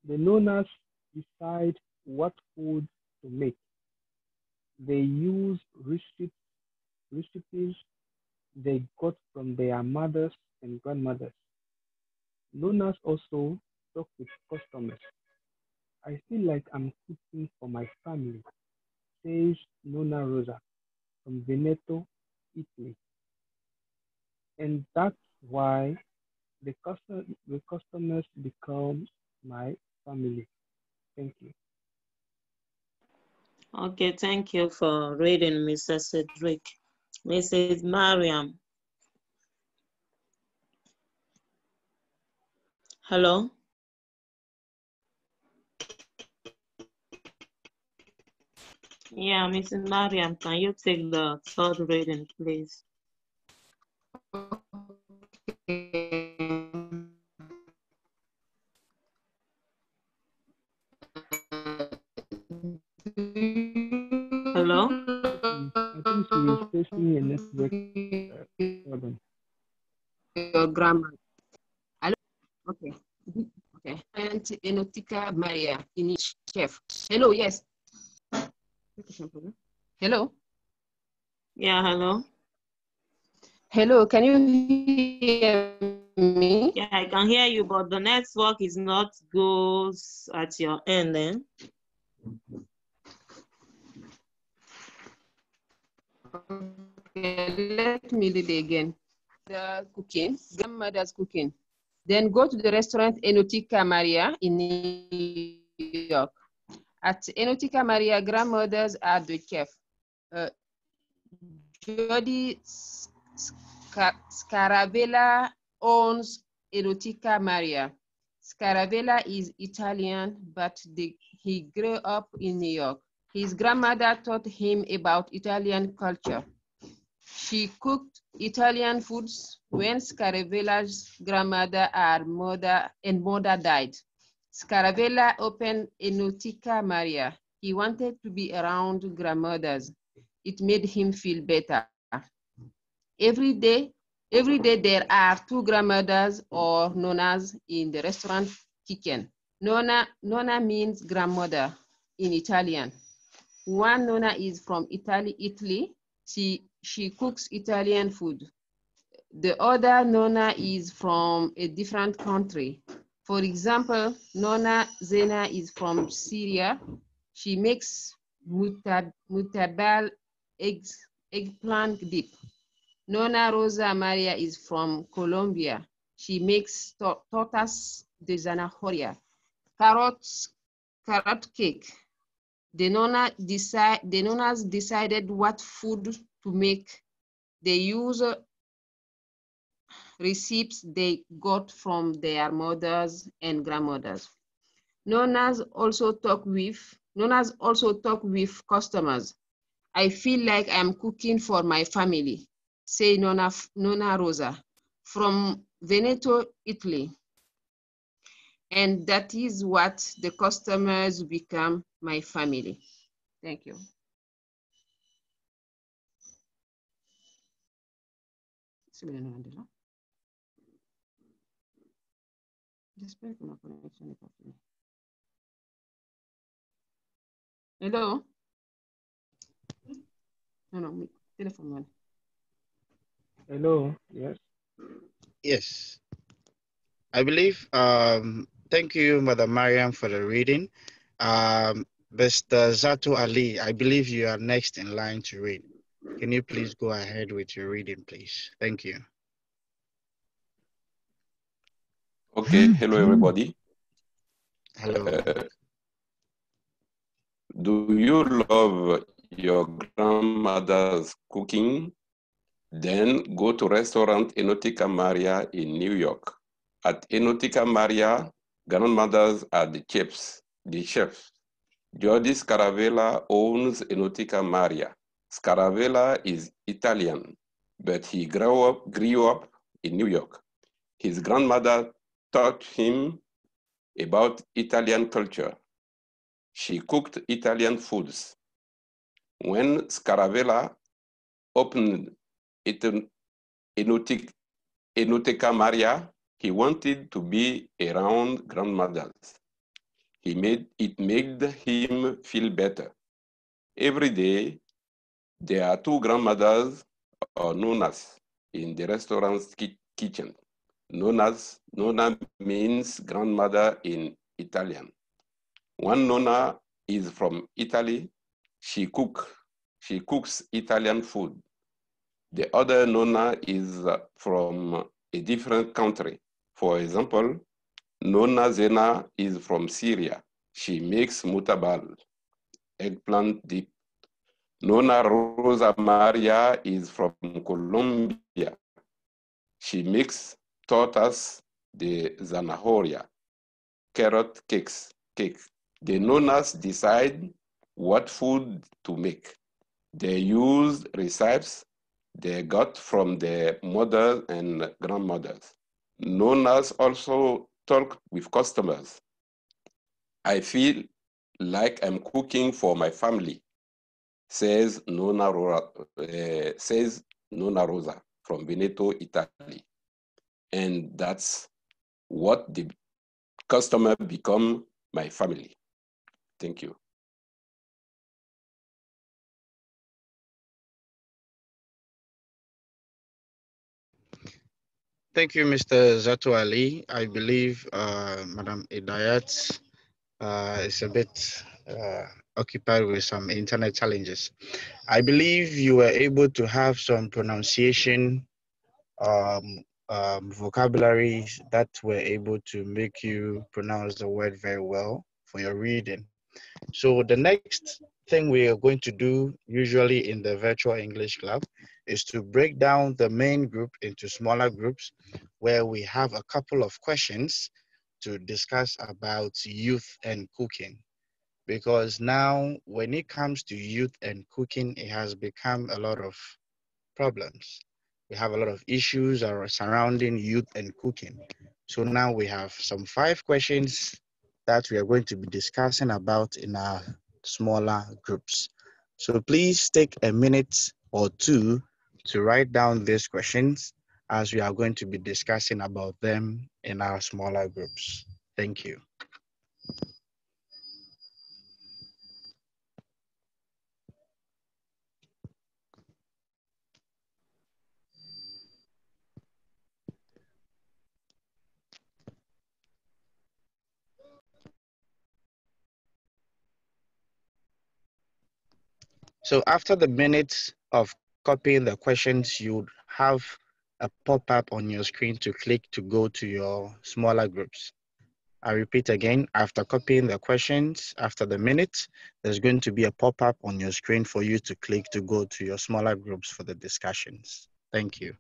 The nonas decide what food to make. They use recipes they got from their mothers and grandmothers. Nonas also talk with customers. I feel like I'm cooking for my family, says Nonna Rosa from Veneto, Italy. And that's why the customers become my family. Thank you. Okay, thank you for reading, Mr. Cedric. Mrs. Mariam. Hello? Yeah, Mrs. Mariam, can you take the third reading, please? Hello? I think she is facing a network problem. Your grammar. Hello? Okay. Okay. And Enotica Maria in chef. Hello, yes. Hello. Yeah, hello. Hello, can you hear me? Yeah, I can hear you, but the network is not good at your end then. Okay, let me read it again. The cooking, grandmother's cooking. Then go to the restaurant Enotica Maria in New York. At Enotica Maria, grandmothers are the chef. Jody Scaravella owns Enotica Maria. Scaravella is Italian, but he grew up in New York. His grandmother taught him about Italian culture. She cooked Italian foods when Scaravella's grandmother and mother died. Scaravella opened Enotica Maria. He wanted to be around grandmothers. It made him feel better. Every day there are two grandmothers or nonnas in the restaurant kitchen. Nonna means grandmother in Italian. One nonna is from Italy. She cooks Italian food. The other nonna is from a different country. For example, Nonna Zena is from Syria. She makes mutabal eggplant dip. Nonna Rosa Maria is from Colombia. She makes tortas de zanahoria, carrot cake. The nonnas decided what food to make. They use recipes they got from their mothers and grandmothers. Nonnas also talk with customers. I feel like I'm cooking for my family, say Nonna Rosa from Veneto, Italy. And that is what the customers become my family. Thank you. Hello? No, telephone. Hello, yes. Yes. I believe, thank you, Mother Mariam, for the reading. Mr. Zatu Ali, I believe you are next in line to read. Can you please go ahead with your reading, please? Thank you. Okay, hello, everybody. Hello. Do you love your grandmother's cooking? Then go to restaurant Enotica Maria in New York. At Enotica Maria, grandmothers are the chefs. Jordi Scaravella owns Enotica Maria. Scaravella is Italian, but he grew up in New York. His grandmother taught him about Italian culture. She cooked Italian foods. When Scaravella opened Enotica Maria, he wanted to be around grandmothers. It made him feel better. Every day, there are two grandmothers or nonas in the restaurant's kitchen. Nona means grandmother in Italian. One nonna is from Italy. She cooks Italian food. The other nonna is from a different country. For example, Nonna Zena is from Syria. She makes mutabal, eggplant dip. Nonna Rosa Maria is from Colombia. She makes tortas de zanahoria, carrot cake. The nonnas decide what food to make. They use recipes they got from their mothers and grandmothers. Nonnas also talk with customers. I feel like I'm cooking for my family, says Nonna Rosa from Veneto, Italy. And that's what the customer become my family. Thank you. Thank you, Mr. Zatu Ali. I believe Madam Idayat is a bit occupied with some internet challenges. I believe you were able to have some pronunciation vocabularies that were able to make you pronounce the word very well for your reading. So the next thing we are going to do usually in the virtual English club is to break down the main group into smaller groups where we have a couple of questions to discuss about youth and cooking. Because now when it comes to youth and cooking, it has become a lot of problems. We have a lot of issues surrounding youth and cooking. So now we have some 5 questions that we are going to be discussing about in our smaller groups. So please take a minute or two to write down these questions as we are going to be discussing about them in our smaller groups. Thank you. So after the minutes of copying the questions, you would have a pop-up on your screen to click to go to your smaller groups. I repeat again, after copying the questions, after the minutes, there's going to be a pop-up on your screen for you to click to go to your smaller groups for the discussions. Thank you.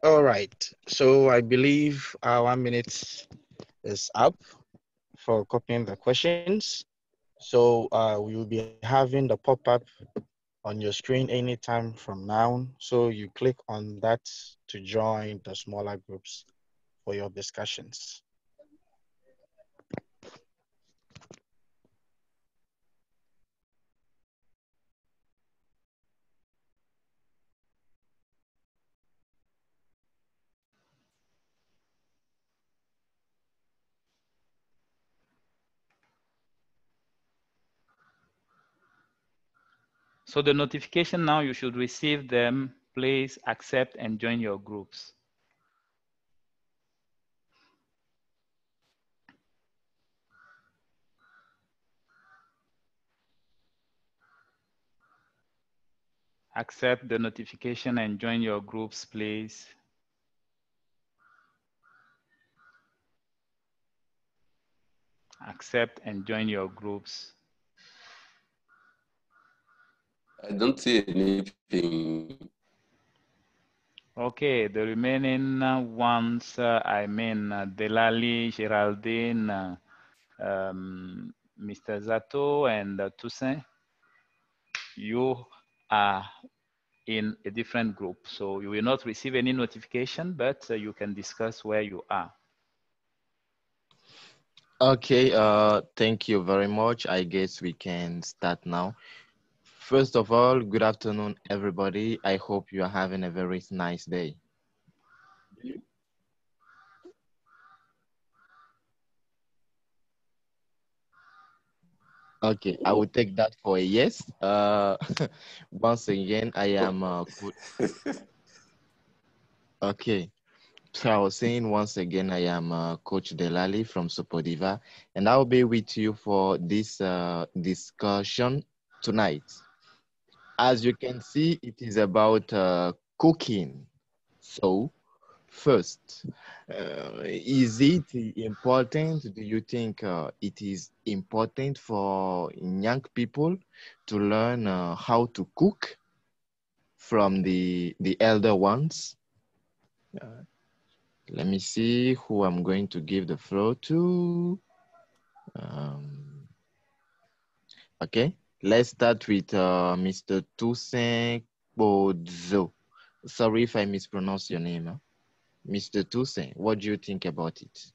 All right, so I believe our 1 minute is up for copying the questions. So we will be having the pop-up on your screen anytime from now. So you click on that to join the smaller groups for your discussions. So the notification now, you should receive them. Please accept and join your groups. Accept the notification and join your groups, please. Accept and join your groups. I don't see anything. Okay, the remaining ones, Delali, Geraldine, Mr. Zato, and Toussaint, you are in a different group. So you will not receive any notification, but you can discuss where you are. Okay, thank you very much. I guess we can start now. First of all, good afternoon, everybody. I hope you are having a very nice day. Okay, I will take that for a yes. Once again, I am okay. So I was saying once again, I am Coach Delali from Sopodiva, and I'll be with you for this discussion tonight. As you can see, it is about cooking. So, first, is it important? Do you think it is important for young people to learn how to cook from the elder ones? Let me see who I'm going to give the floor to. Okay, let's start with Mr. Toussaint Bodzo. Sorry if I mispronounce your name. Huh? Mr. Toussaint, what do you think about it?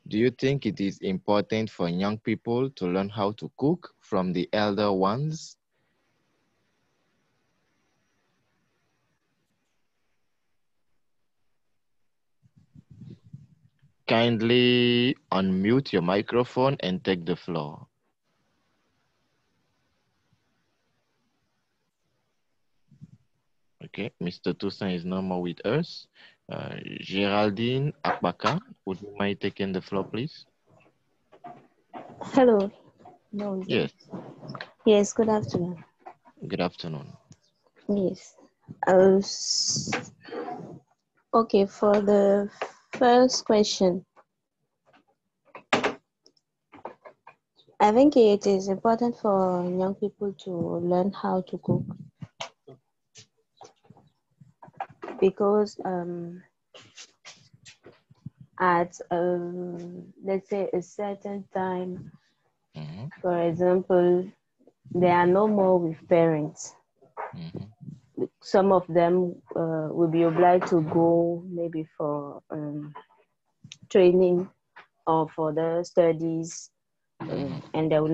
Do you think it is important for young people to learn how to cook from the elder ones? Kindly unmute your microphone and take the floor. Okay, Mr. Toussaint is no more with us. Geraldine Akbaka, would you mind taking the floor, please? Hello. No. Yes. Yes, good afternoon. Good afternoon. Yes. Okay, for the first question, I think it is important for young people to learn how to cook because at let's say a certain time, for example, they are no more with parents. Some of them will be obliged to go maybe for training or for their studies, and they will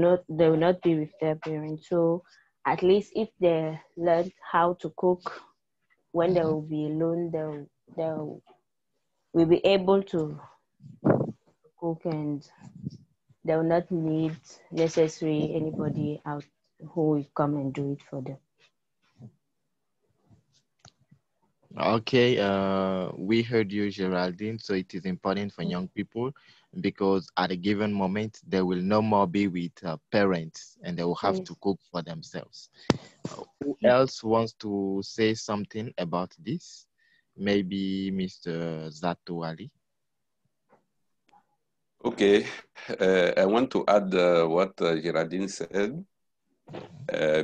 not be with their parents. So at least if they learn how to cook, when they will be alone, they will be able to cook, and they will not need necessarily anybody out who will come and do it for them. Okay, we heard you, Geraldine. So it is important for young people because at a given moment, they will no more be with parents and they will have to cook for themselves. Who else wants to say something about this? Maybe Mr. Zato Ali. Okay, I want to add what Geraldine said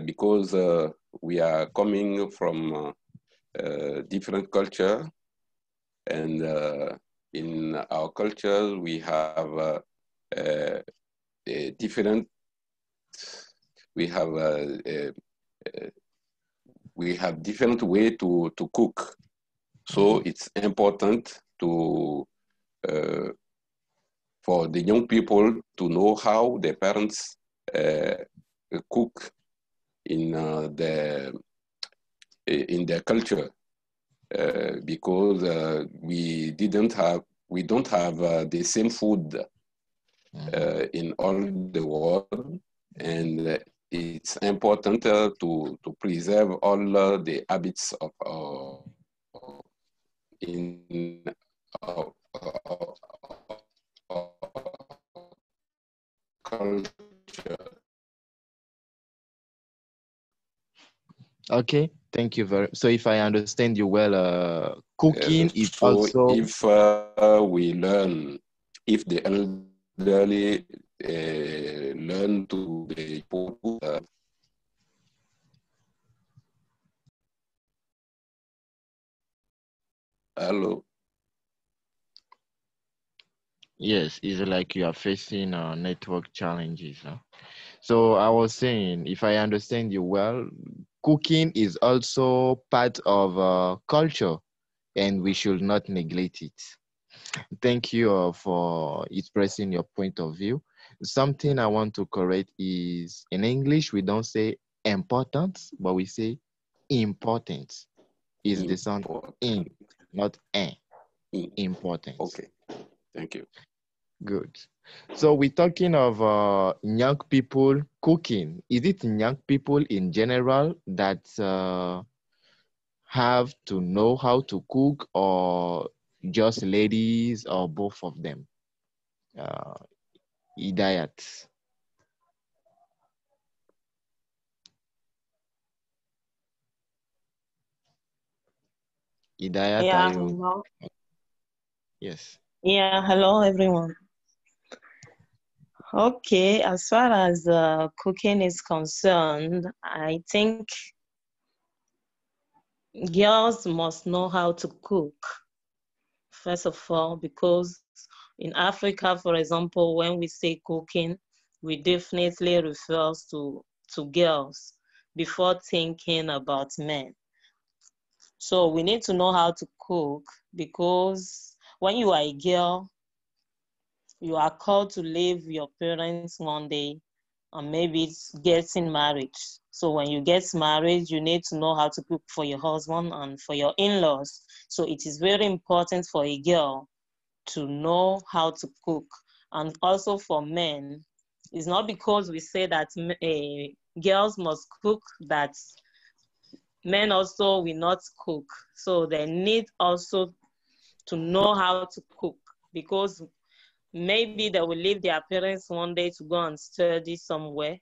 because we are coming from different culture, and in our culture we have different. We have different way to cook, so it's important to for the young people to know how their parents cook in their culture, because we don't have the same food in all the world, and it's it's important to preserve all the habits of in our culture. Okay, thank you very. So if I understand you well, cooking is So also. if we learn, if the elderly learn to be hello. Yes, it's like you are facing network challenges. Huh? So I was saying, if I understand you well, cooking is also part of culture, and we should not neglect it. Thank you for expressing your point of view. Something I want to correct is in English, we don't say important, but we say important. Is the sound in, not en. Important. Okay, thank you. Good. So we're talking of young people cooking. Is it young people in general that have to know how to cook, or just ladies, or both of them? Hidayat. Hidayat, are Yeah, you? hello. Yes. Yeah, hello everyone. Okay, as far as cooking is concerned, I think girls must know how to cook, first of all, because in Africa, for example, when we say cooking, we definitely refers to girls before thinking about men. So we need to know how to cook, because when you are a girl, you are called to leave your parents one day, and maybe it's getting married. So when you get married, you need to know how to cook for your husband and for your in-laws. So it is very important for a girl to know how to cook. And also for men, it's not because we say that girls must cook that men also will not cook. So they need also to know how to cook, because maybe they will leave their parents one day to go and study somewhere.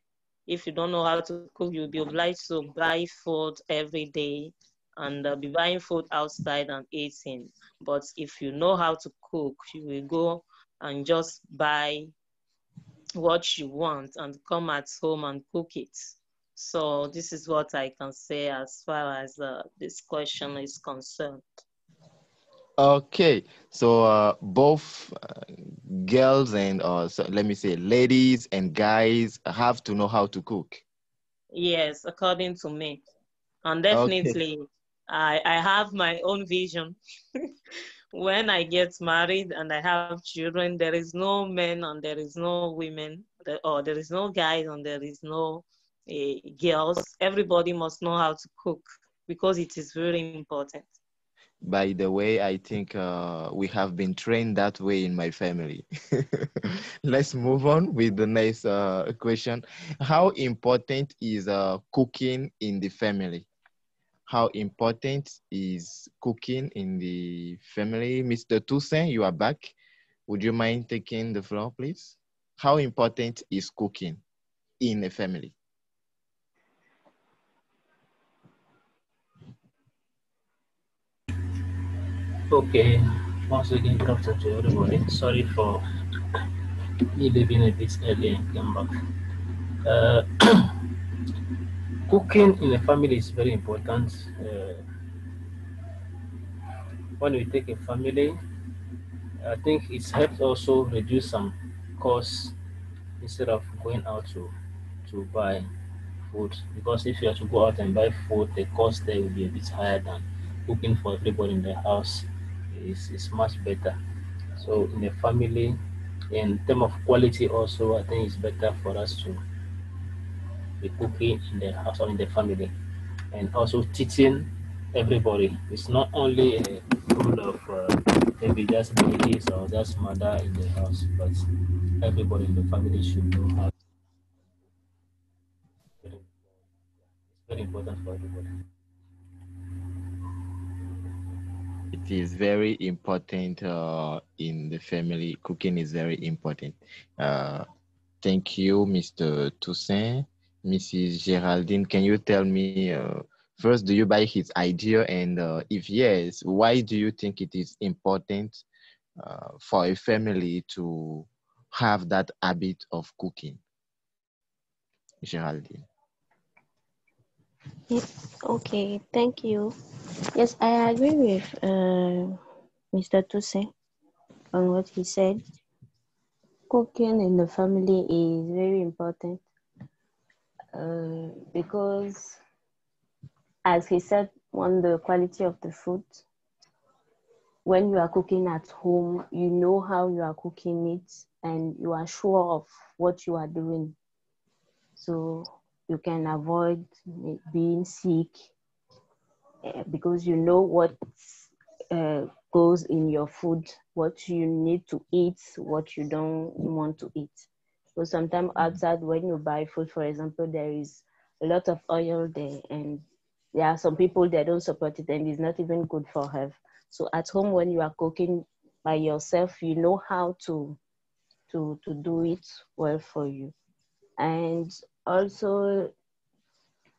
If you don't know how to cook, you'll be obliged to buy food every day and be buying food outside and eating. But if you know how to cook, you will go and just buy what you want and come at home and cook it. So this is what I can say as far as this question is concerned. Okay, so both girls and so let me say ladies and guys have to know how to cook. Yes, according to me. And Okay, definitely, I have my own vision. When I get married and I have children, there is no men and there is no women, or there is no guys and there is no girls. Everybody must know how to cook, because it is very important. by the way, I think we have been trained that way in my family. Let's move on with the next question. How important is cooking in the family? How important is cooking in the family? Mr. Toussaint, you are back. Would you mind taking the floor, please? How important is cooking in a family? Okay, once again, good afternoon to everybody. Sorry for me leaving a bit early and came back. Cooking in a family is very important. When we take a family, I think it helps also reduce some costs instead of going out to buy food. Because if you have to go out and buy food, the cost there will be a bit higher than cooking for everybody in the house. Is much better. So in a family, in terms of quality also, I think it's better for us to be cooking in the house or in the family, and also teaching everybody. It's not only a rule of maybe just ladies or just mother in the house, but everybody in the family should know how. important for everybody. It is very important in the family. Cooking is very important. Uh, Thank you, Mr. Toussaint. Mrs. Geraldine, can you tell me first, do you buy his idea? And if yes, why do you think it is important for a family to have that habit of cooking? Geraldine. Yes, okay, thank you. Yes, I agree with Mr. Toussaint on what he said. Cooking in the family is very important because, as he said, on the quality of the food, when you are cooking at home, you know how you are cooking it and you are sure of what you are doing. So you can avoid being sick because you know what goes in your food, what you need to eat, what you don't want to eat. So sometimes outside when you buy food, for example, there is a lot of oil there and there are some people that don't support it and it's not even good for health. So at home when you are cooking by yourself, you know how to do it well for you. And also,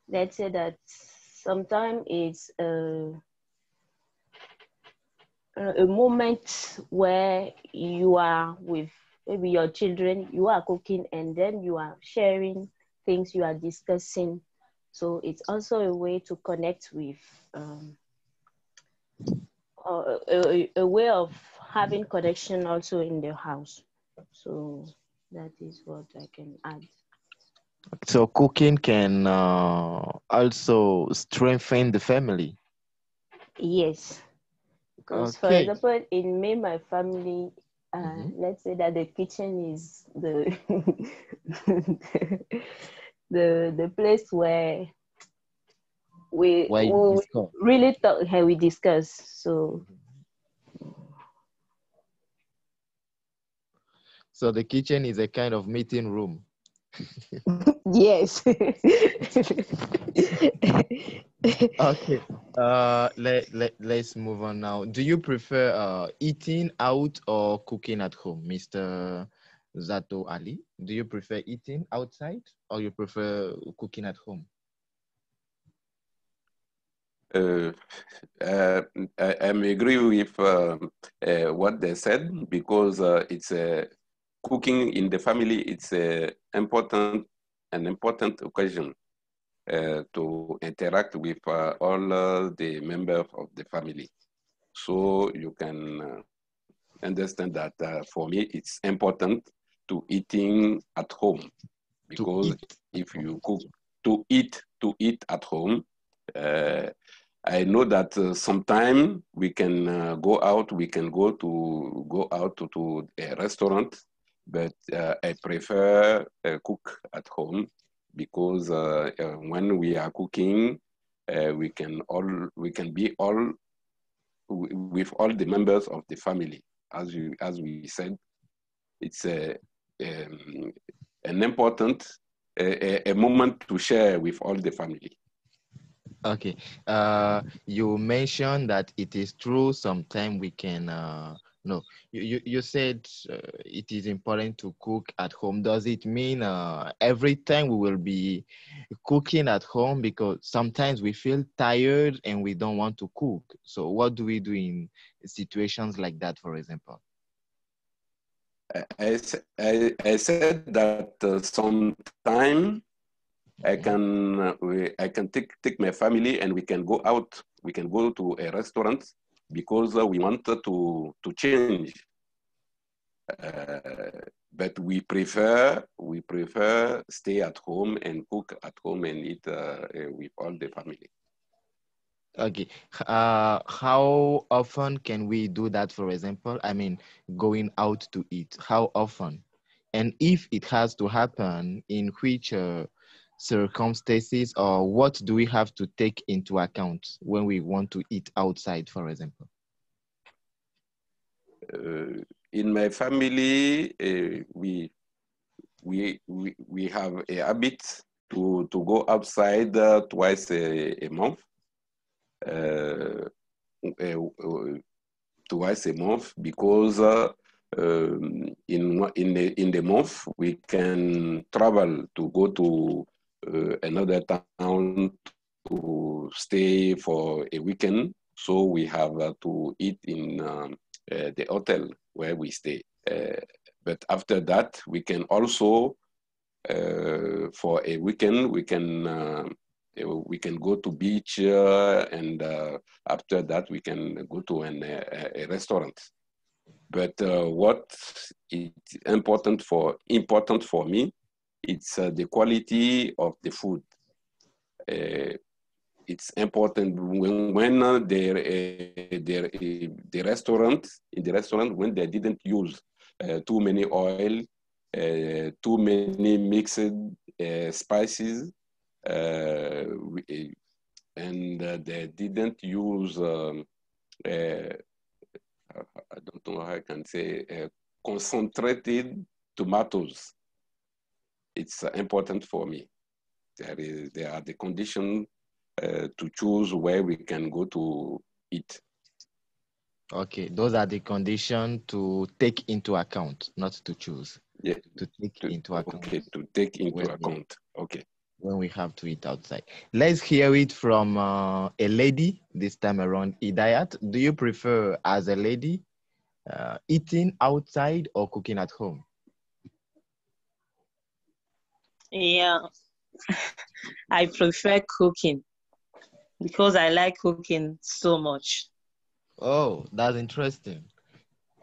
let's say that sometimes it's a moment where you are with maybe your children, you are cooking and then you are sharing things you are discussing. So it's also a way to connect with, a way of having connection also in the house. So that is what I can add. So cooking can also strengthen the family. Yes, because for Okay. example, in me, my family, let's say that the kitchen is the the place where we, Why you we discuss? really talk, how we discuss. So So the kitchen is a kind of meeting room. yes. Okay. Let's move on now. Do you prefer eating out or cooking at home, Mr. Zato Ali? Do you prefer eating outside or you prefer cooking at home? I agree with what they said because it's cooking in the family. It's an important occasion to interact with all the members of the family. So you can understand that for me it's important to eating at home because if you cook to eat at home. I know that sometime we can go out. We can go out to a restaurant, but I prefer cook at home because when we are cooking, we can be all with all the members of the family. As we said, it's an important a moment to share with all the family. Okay. You mentioned that it is true. Sometimes we can. No, you said it is important to cook at home. Does it mean every time we will be cooking at home? Because sometimes we feel tired and we don't want to cook. So what do we do in situations like that, for example? I said that sometime I can take my family and we can go out. We can go to a restaurant because we want to change. But we prefer stay at home and cook at home and eat with all the family. Okay. How often can we do that, for example? I mean, going out to eat. How often? And if it has to happen, in which circumstances or what do we have to take into account when we want to eat outside, for example? In my family, we have a habit to go outside twice a month. Uh, Twice a month, because in the month we can travel to go to another town to stay for a weekend. So we have to eat in the hotel where we stay. But after that, we can also for a weekend we can go to beach, and after that we can go to a restaurant. But what is important for me, it's the quality of the food. It's important when the restaurant, in the restaurant, when they didn't use too many oil, too many mixed spices, and they didn't use I don't know how I can say concentrated tomatoes. It's important for me. There are the conditions to choose where we can go to eat. Okay, those are the conditions to take into account, not to choose. Yeah, to take into account. Okay, to take into account. Okay. When we have to eat outside. Let's hear it from a lady this time around. Idayat, do you prefer, as a lady, eating outside or cooking at home? Yeah, I prefer cooking because I like cooking so much. Oh, that's interesting.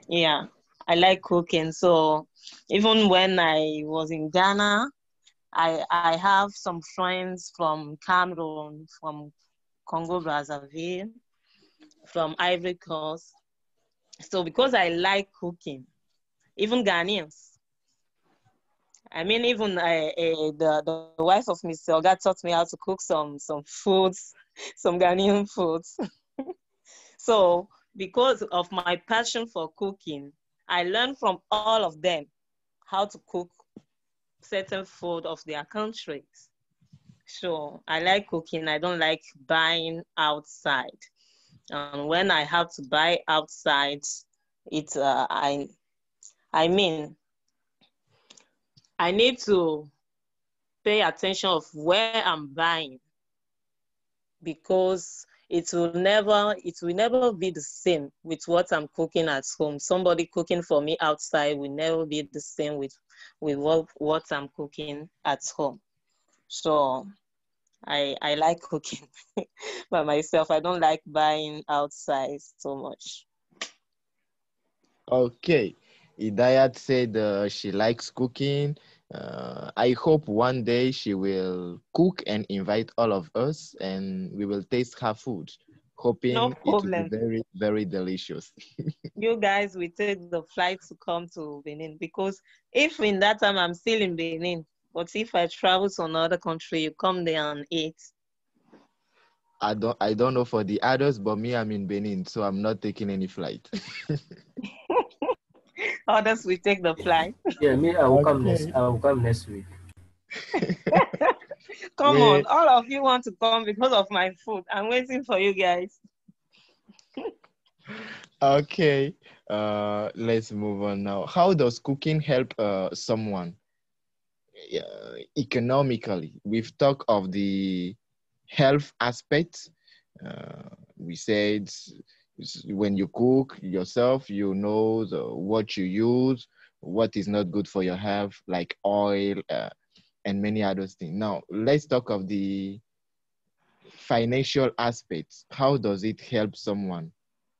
Yeah, I like cooking. So even when I was in Ghana, I have some friends from Cameroon, from Congo Brazzaville, from Ivory Coast. So because I like cooking, even Ghanaians, I mean, even the wife of Mr. Oga taught me how to cook some foods, some Ghanaian foods. So because of my passion for cooking, I learned from all of them how to cook certain food of their countries. So I like cooking. I don't like buying outside. And when I have to buy outside, it's I mean, I need to pay attention of where I'm buying, because it will never be the same with what I'm cooking at home. Somebody cooking for me outside will never be the same with what I'm cooking at home. So I like cooking by myself. I don't like buying outside so much. Okay. Idayat said she likes cooking. I hope one day she will cook and invite all of us, and we will taste her food, hoping it will be very, very delicious. You guys will take the flight to come to Benin, because if in that time I'm still in Benin, but if I travel to another country, you come there and eat. I don't know for the others, but me, I'm in Benin, so I'm not taking any flight. Others will take the flight. Yeah, me, I will come next. I will come next week. Come on, all of you want to come because of my food. I'm waiting for you guys. Okay, let's move on now. How does cooking help someone economically? We've talked of the health aspect. We said when you cook yourself, you know what you use, what is not good for your health, like oil and many other things. Now, let's talk of the financial aspects. How does it help someone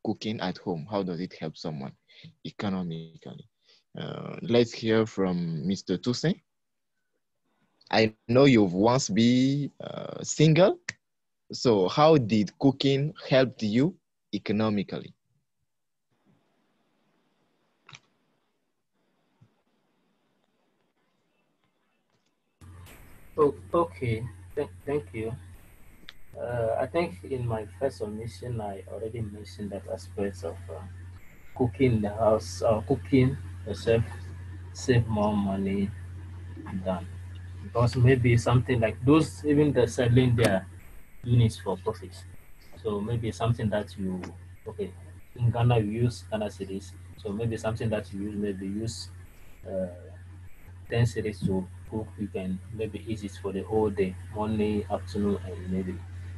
cooking at home? How does it help someone economically? Let's hear from Mr. Toussaint. I know you've once been single. So how did cooking help you economically? Oh, okay, thank you. I think in my first submission, I already mentioned that aspect of cooking in the house, cooking yourself save more money than because maybe something like those, even the selling their units for profits. So maybe something that you, okay, in Ghana you use Ghana cities. So maybe something that you use, maybe use uh, 10 cities to cook. You can maybe eat it for the whole day, morning, afternoon, and maybe.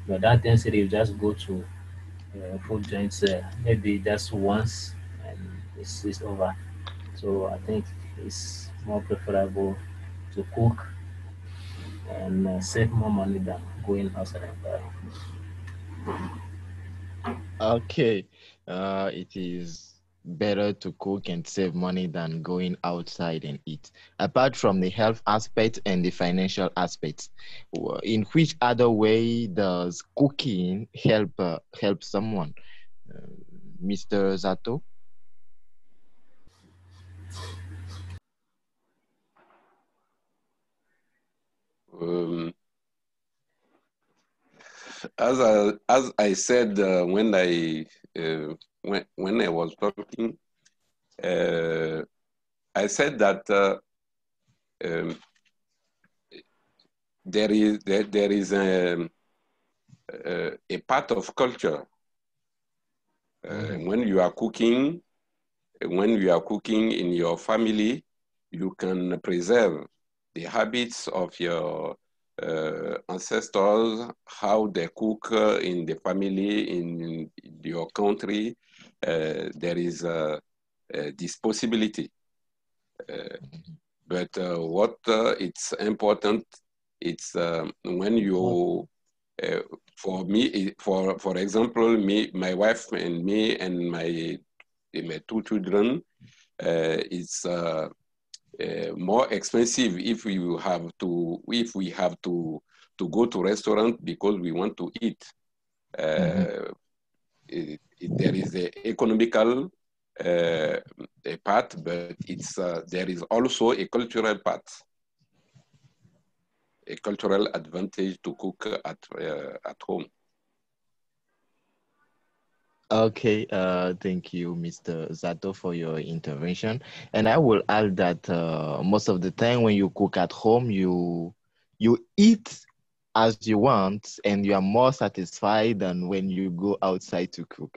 But that 10 cities, you just go to food joints maybe just once and it's over. So I think it's more preferable to cook and save more money than going outside and buy. Okay. It is better to cook and save money than going outside and eat. Apart from the health aspect and the financial aspects, in which other way does cooking help someone? Uh, Mr. Zato? Um, as I said when I was talking, I said that um, there is a part of culture when you are cooking. When you are cooking in your family, you can preserve the habits of your ancestors, how they cook in the family, in your country. There is this possibility. But what it's important, it's when you, for me, for example, my wife and me and my two children, it's more expensive if we have to go to restaurant because we want to eat. There is the economical a part, but it's there is also a cultural part, a cultural advantage to cook at home. Okay, thank you, Mr. Zato, for your intervention. And I will add that most of the time when you cook at home, you eat as you want, and you are more satisfied than when you go outside to cook,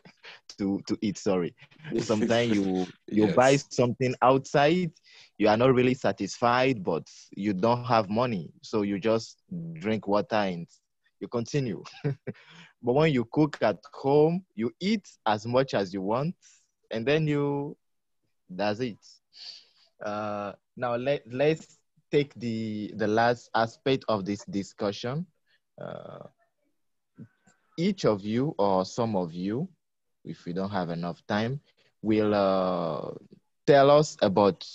to eat. Sorry, sometimes you buy Yes. something outside, you are not really satisfied, but you don't have money, so you just drink water and you continue. But when you cook at home, you eat as much as you want, and then that's it. Now let's take the last aspect of this discussion. Uh, each of you or some of you, if we don't have enough time, will tell us about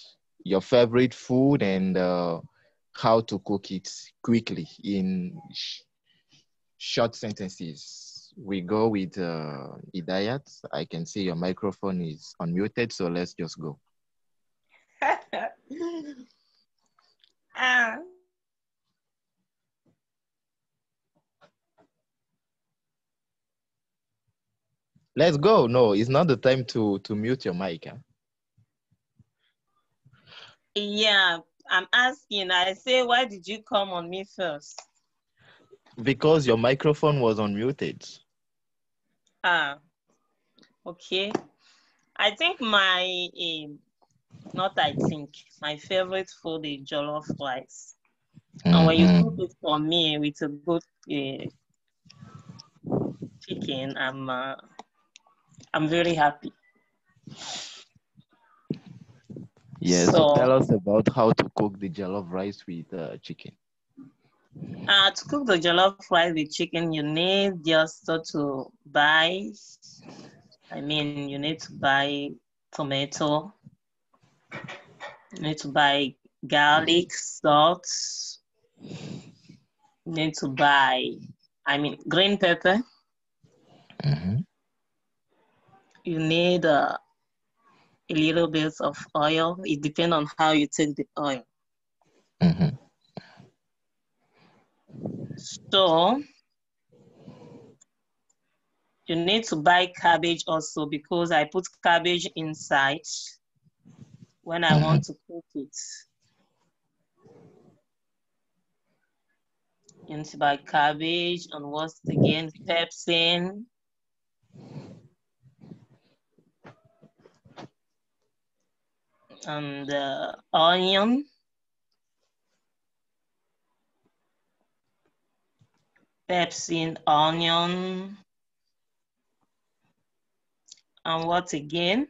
your favorite food and how to cook it quickly in short sentences. We go with Idayat. I can see your microphone is unmuted, so let's just go. Ah, Let's go. No, it's not the time to mute your mic. Huh? yeah, I'm asking. I say, why did you come on me first? Because your microphone was unmuted. Ah, okay. I think my my favorite food is jollof rice. And when you cook it for me with a good chicken, I'm very happy. Yeah, so tell us about how to cook the jollof rice with chicken. To cook the jollof rice with chicken, you need just to buy, you need to buy tomato, you need to buy garlic, salt, you need to buy, green pepper. You need a little bit of oil. It depends on how you take the oil. So you need to buy cabbage also because I put cabbage inside when I want to cook it. into by cabbage, and once again pepsin, and onion, pepsin, onion, and what again?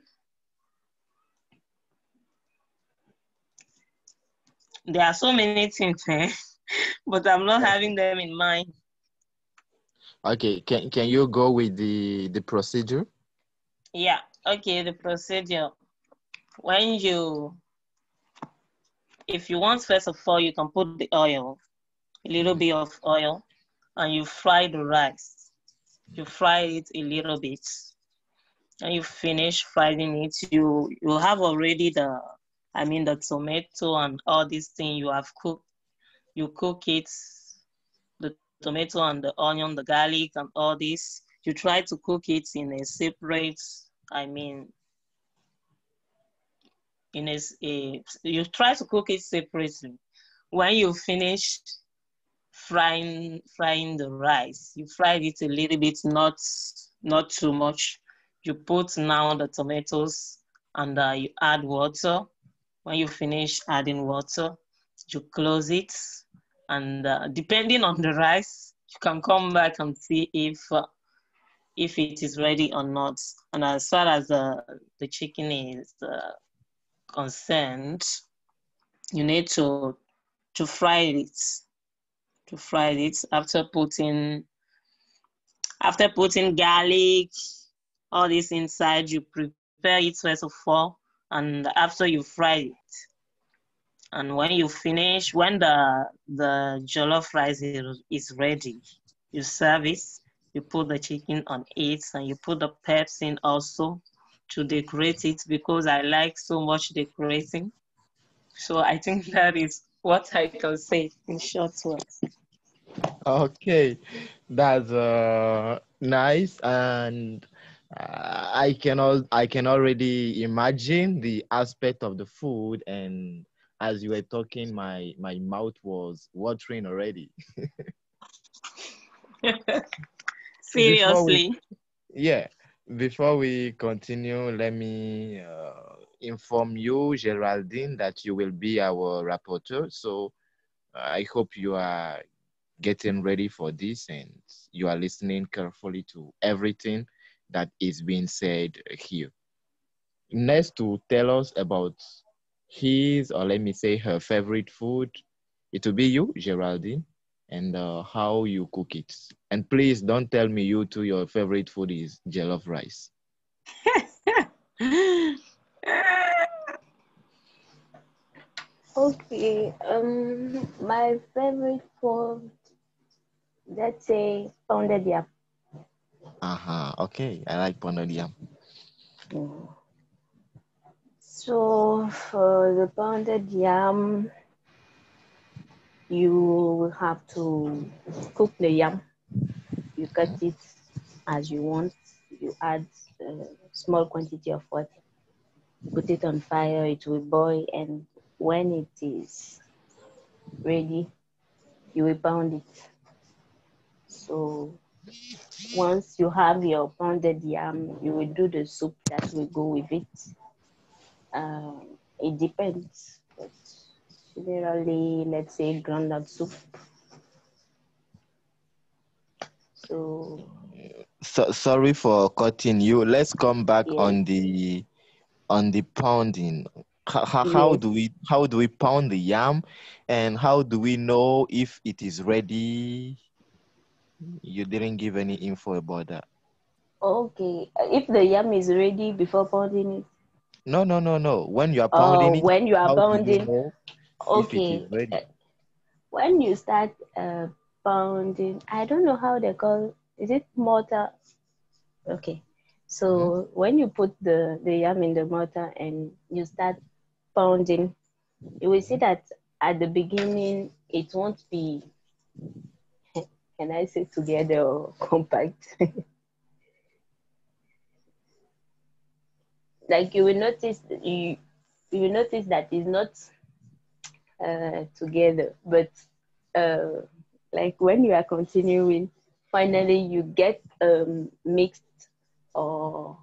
There are so many things, but I'm not having them in mind. Okay, can you go with the procedure? Yeah, okay, the procedure. When you, if you want, first of all, you can put the oil, a little bit of oil, and you fry the rice. You fry it a little bit. And you finish frying it, you have already the tomato and all these things you have cooked. You cook it, the tomato and the onion, the garlic and all this. You try to cook it in a separate, I mean, you try to cook it separately. When you finish frying the rice, you fry it a little bit, not too much. You put now the tomatoes and you add water. When you finish adding water, you close it, and depending on the rice, you can come back and see if it is ready or not. And as far as the chicken is concerned, you need to fry it. To fry it after putting garlic, all this inside, you prepare it first of all, and after you fry it. And when you finish, when the jollof rice is ready, you serve it, you put the chicken on it, and you put the peps in also to decorate it, because I like so much decorating. So I think that is what I can say in short words. Okay, that's nice, and I can already imagine the aspect of the food, and as you were talking, my mouth was watering already. Before we Seriously. Yeah, before we continue, let me inform you, Geraldine, that you will be our rapporteur. So I hope you are getting ready for this and you are listening carefully to everything that is being said here. Next, to tell us about his, or let me say her favorite food, it will be you, Geraldine, and how you cook it. And please don't tell me you too, your favorite food is jollof rice. Okay, my favorite food, let's say pounded yam. Okay, I like pounded yam. Mm. So for the pounded yam, you will have to cook the yam. You cut it as you want. You add a small quantity of water. You put it on fire, it will boil, and when it is ready, you will pound it. So once you have your pounded yam, you will do the soup that will go with it. It depends, but generally, let's say groundnut soup. So Sorry for cutting you. Let's come back yes, on the pounding. yes. How do we pound the yam, and how do we know if it is ready? You didn't give any info about that. Okay, if the yam is ready before pounding it, No, no, no, no. When you are pounding it, when you are how do you pounding, know if it is okay, ready? when you start pounding, I don't know how they call, is it mortar? Okay, Mhm. so when you put the yam in the mortar and you start pounding, you will see Mhm. that at the beginning it won't be, can I say together or compact? Like you will notice that it's not together, but uh, like when you are continuing, finally you get mixed, or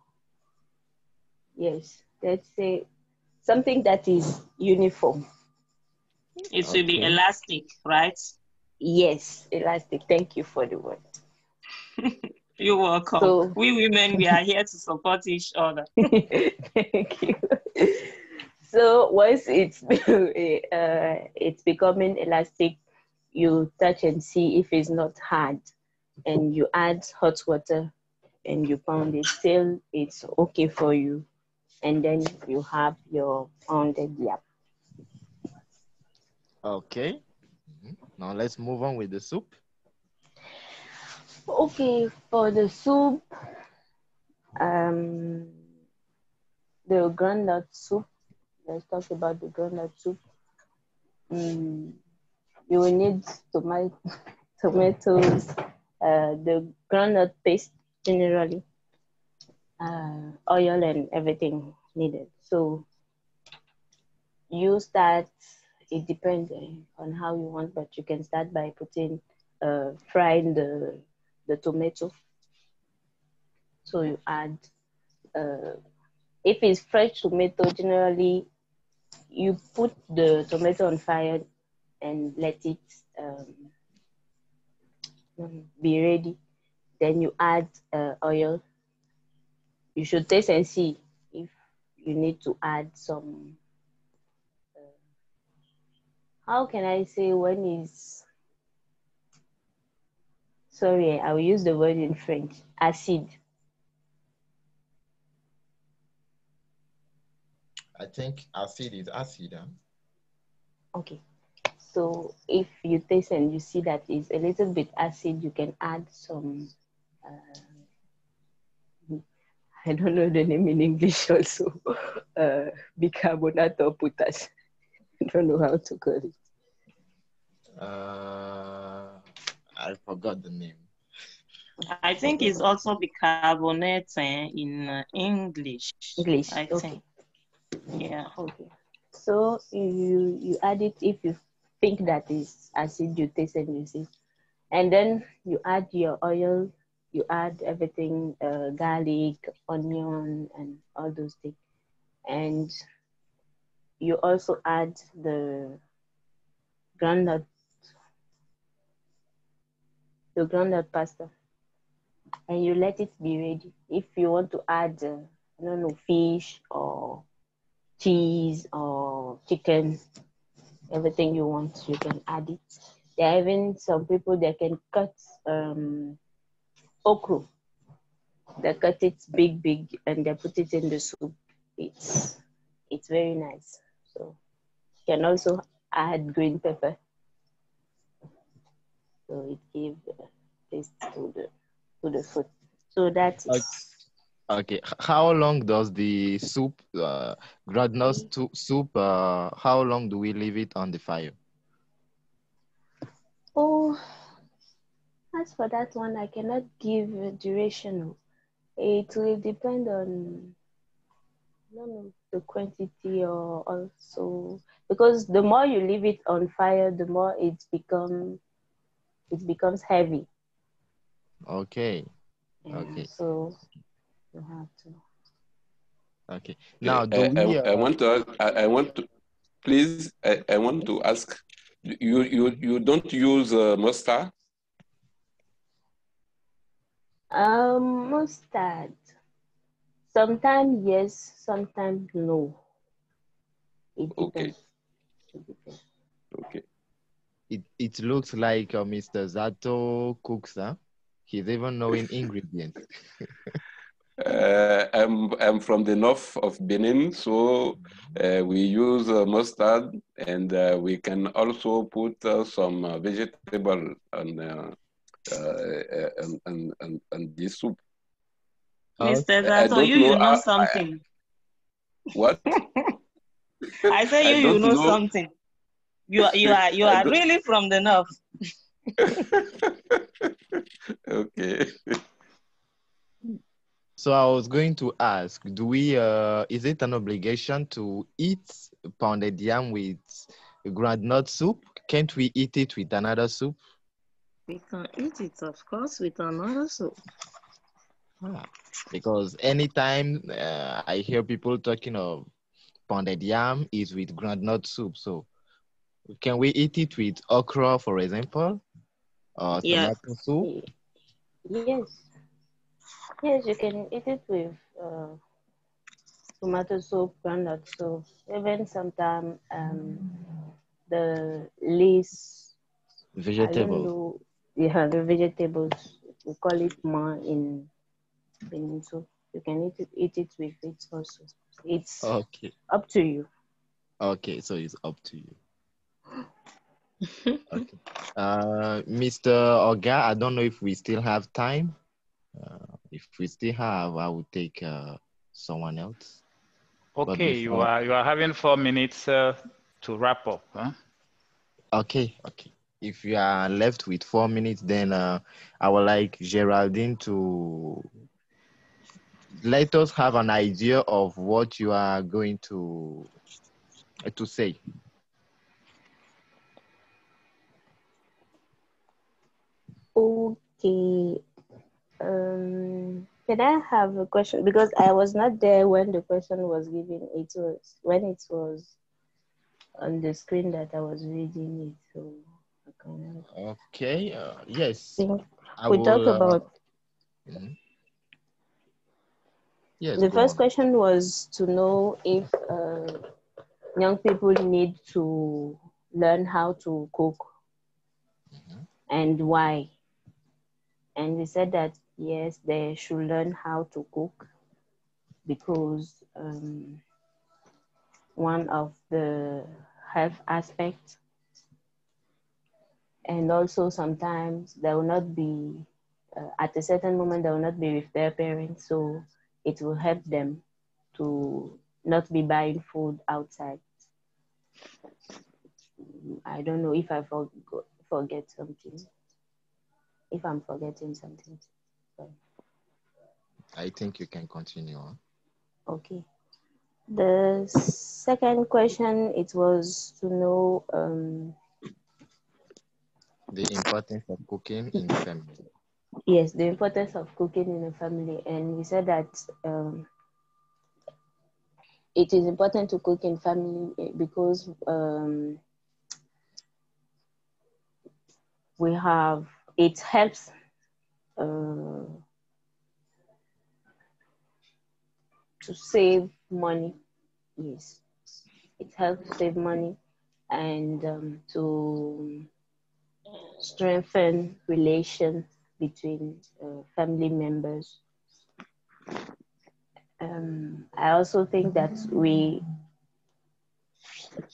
yes, let's say something that is uniform. It should be elastic, right? Yes, elastic. Thank you for the word. You're welcome. So, we women, we are here to support each other. thank you. So once it's becoming elastic, you touch and see if it's not hard, and you add hot water and you pound it till it's okay for you, and then you have your pounded yam. Okay. Now let's move on with the soup. Okay, for the soup, the groundnut soup. Let's talk about the groundnut soup. You will need tomatoes, the groundnut paste generally, oil and everything needed. So you start, it depends on how you want, but you can start by putting, frying the tomato. So you add, if it's fresh tomato, generally you put the tomato on fire and let it be ready. Then you add oil. You should taste and see if you need to add some, how can I say, when is, sorry, I will use the word in French, acid. I think acid is acid. Huh? Okay. So if you taste and you see that it's a little bit acid, you can add some, I don't know the name in English also, bicarbonate or potash. I don't know how to call it. I forgot the name. I think it's also bicarbonate in English. English, I think. Yeah. Okay. So you add it if you think that is acid, you taste and you see. And then you add your oil, you add everything, garlic, onion, and all those things. And you also add the groundnut pasta, and you let it be ready. If you want to add, I don't know, fish or cheese or chicken, everything you want, you can add it. There are even some people that can cut okra. They cut it big, and they put it in the soup. It's very nice. So you can also add green pepper. So it gives taste to the food. So that is. Okay. How long does the soup, groundnut soup, how long do we leave it on the fire? Oh, as for that one, I cannot give a duration. It will depend on, I don't know, the quantity, or also because the more you leave it on fire, the more it becomes heavy. Okay. Yeah, okay. So you have to. Okay. Now, do we? I want to please. I want to ask. You don't use mustard? Mustard. Sometimes yes, sometimes no. It depends. Okay. It looks like Mr. Zato cooks, huh? He's even knowing ingredients. I'm from the north of Benin, so we use mustard, and we can also put some vegetable on this soup. Mr. I Zato, don't you know something. What? I say you know something. You are really from the north. Okay. So I was going to ask, do we? Is it an obligation to eat pounded yam with groundnut soup? Can't we eat it with another soup? We can eat it, of course, with another soup. Because anytime I hear people talking of pounded yam is with groundnut soup. So can we eat it with okra, for example, or Yes. tomato soup? Yes. Yes, you can eat it with tomato soup, groundnut soup, even sometimes the least, I don't Vegetable. know, yeah, the vegetables, we call it ma in Benin. So you can eat it with it also. It's Okay. up to you. Okay, so it's up to you. Okay. Mr. Oga, I don't know if we still have time. If we still have, I will take someone else. Okay, you are having 4 minutes to wrap up. Huh? Okay. If you are left with 4 minutes, then I would like Geraldine to let us have an idea of what you are going to say. Okay. Can I have a question? Because I was not there when the question was given. It was when it was on the screen that I was reading it. So I cannot. Okay. Yes. Think I we will. talk about. Yes. The Go first on. question was to know if young people need to learn how to cook and why. And we said that yes, they should learn how to cook because one of the health aspects, and also sometimes they will not be at a certain moment they will not be with their parents, so it will help them to not be buying food outside. I don't know if I forget something. If I'm forgetting something. Sorry. I think you can continue. Okay. The second question, it was to know the importance of cooking in family. Yes, the importance of cooking in a family, and we said that it is important to cook in family because it helps to save money. Yes, it helps save money and to strengthen relations between family members. I also think that we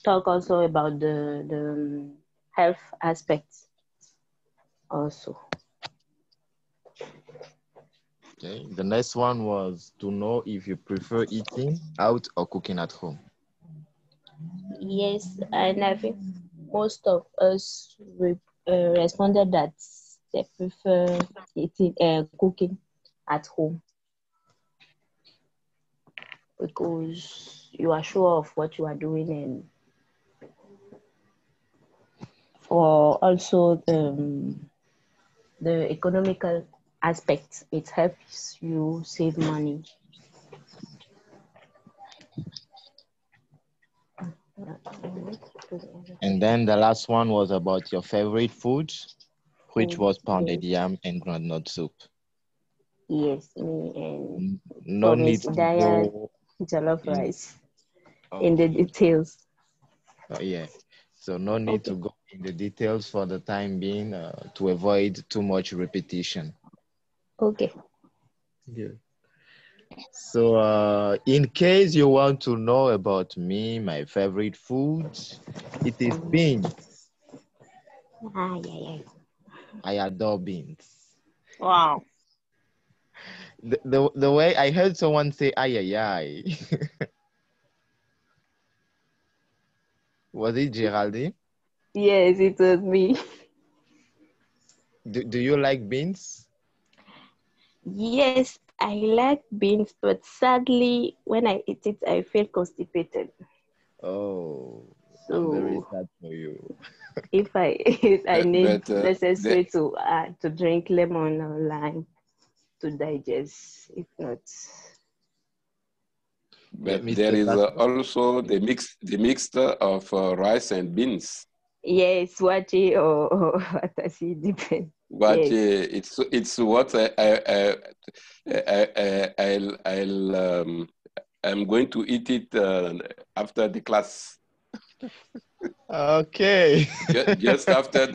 talk also about the health aspects also. Okay. The next one was to know if you prefer eating out or cooking at home. Yes, and I think most of us responded that they prefer cooking at home because you are sure of what you are doing, and for also the economical aspect, it helps you save money. And then the last one was about your favorite food, which was pounded Yes. yam and groundnut soup. Yes, me and No for need Miss to Daya, go jollof in. rice in the Okay. details. Yeah. So no need Okay. to go in the details for the time being to avoid too much repetition. Okay. Yeah. So in case you want to know about me, my favorite food, it is beans. Yeah. I adore beans. Wow. The way I heard someone say ay ay ay. Was it Geraldine? Yes, it was me. Do you like beans? Yes, I like beans, but sadly, when I eat it, I feel constipated. Oh, I'm very So sad for you. if I need But necessary to drink lemon or lime to digest. If not, Yeah, there Mr. is Zatu. also the mixture of rice and beans. yes, wachi or atasi depend. But Yes. it's what I'm going to eat it after the class. Okay. Just after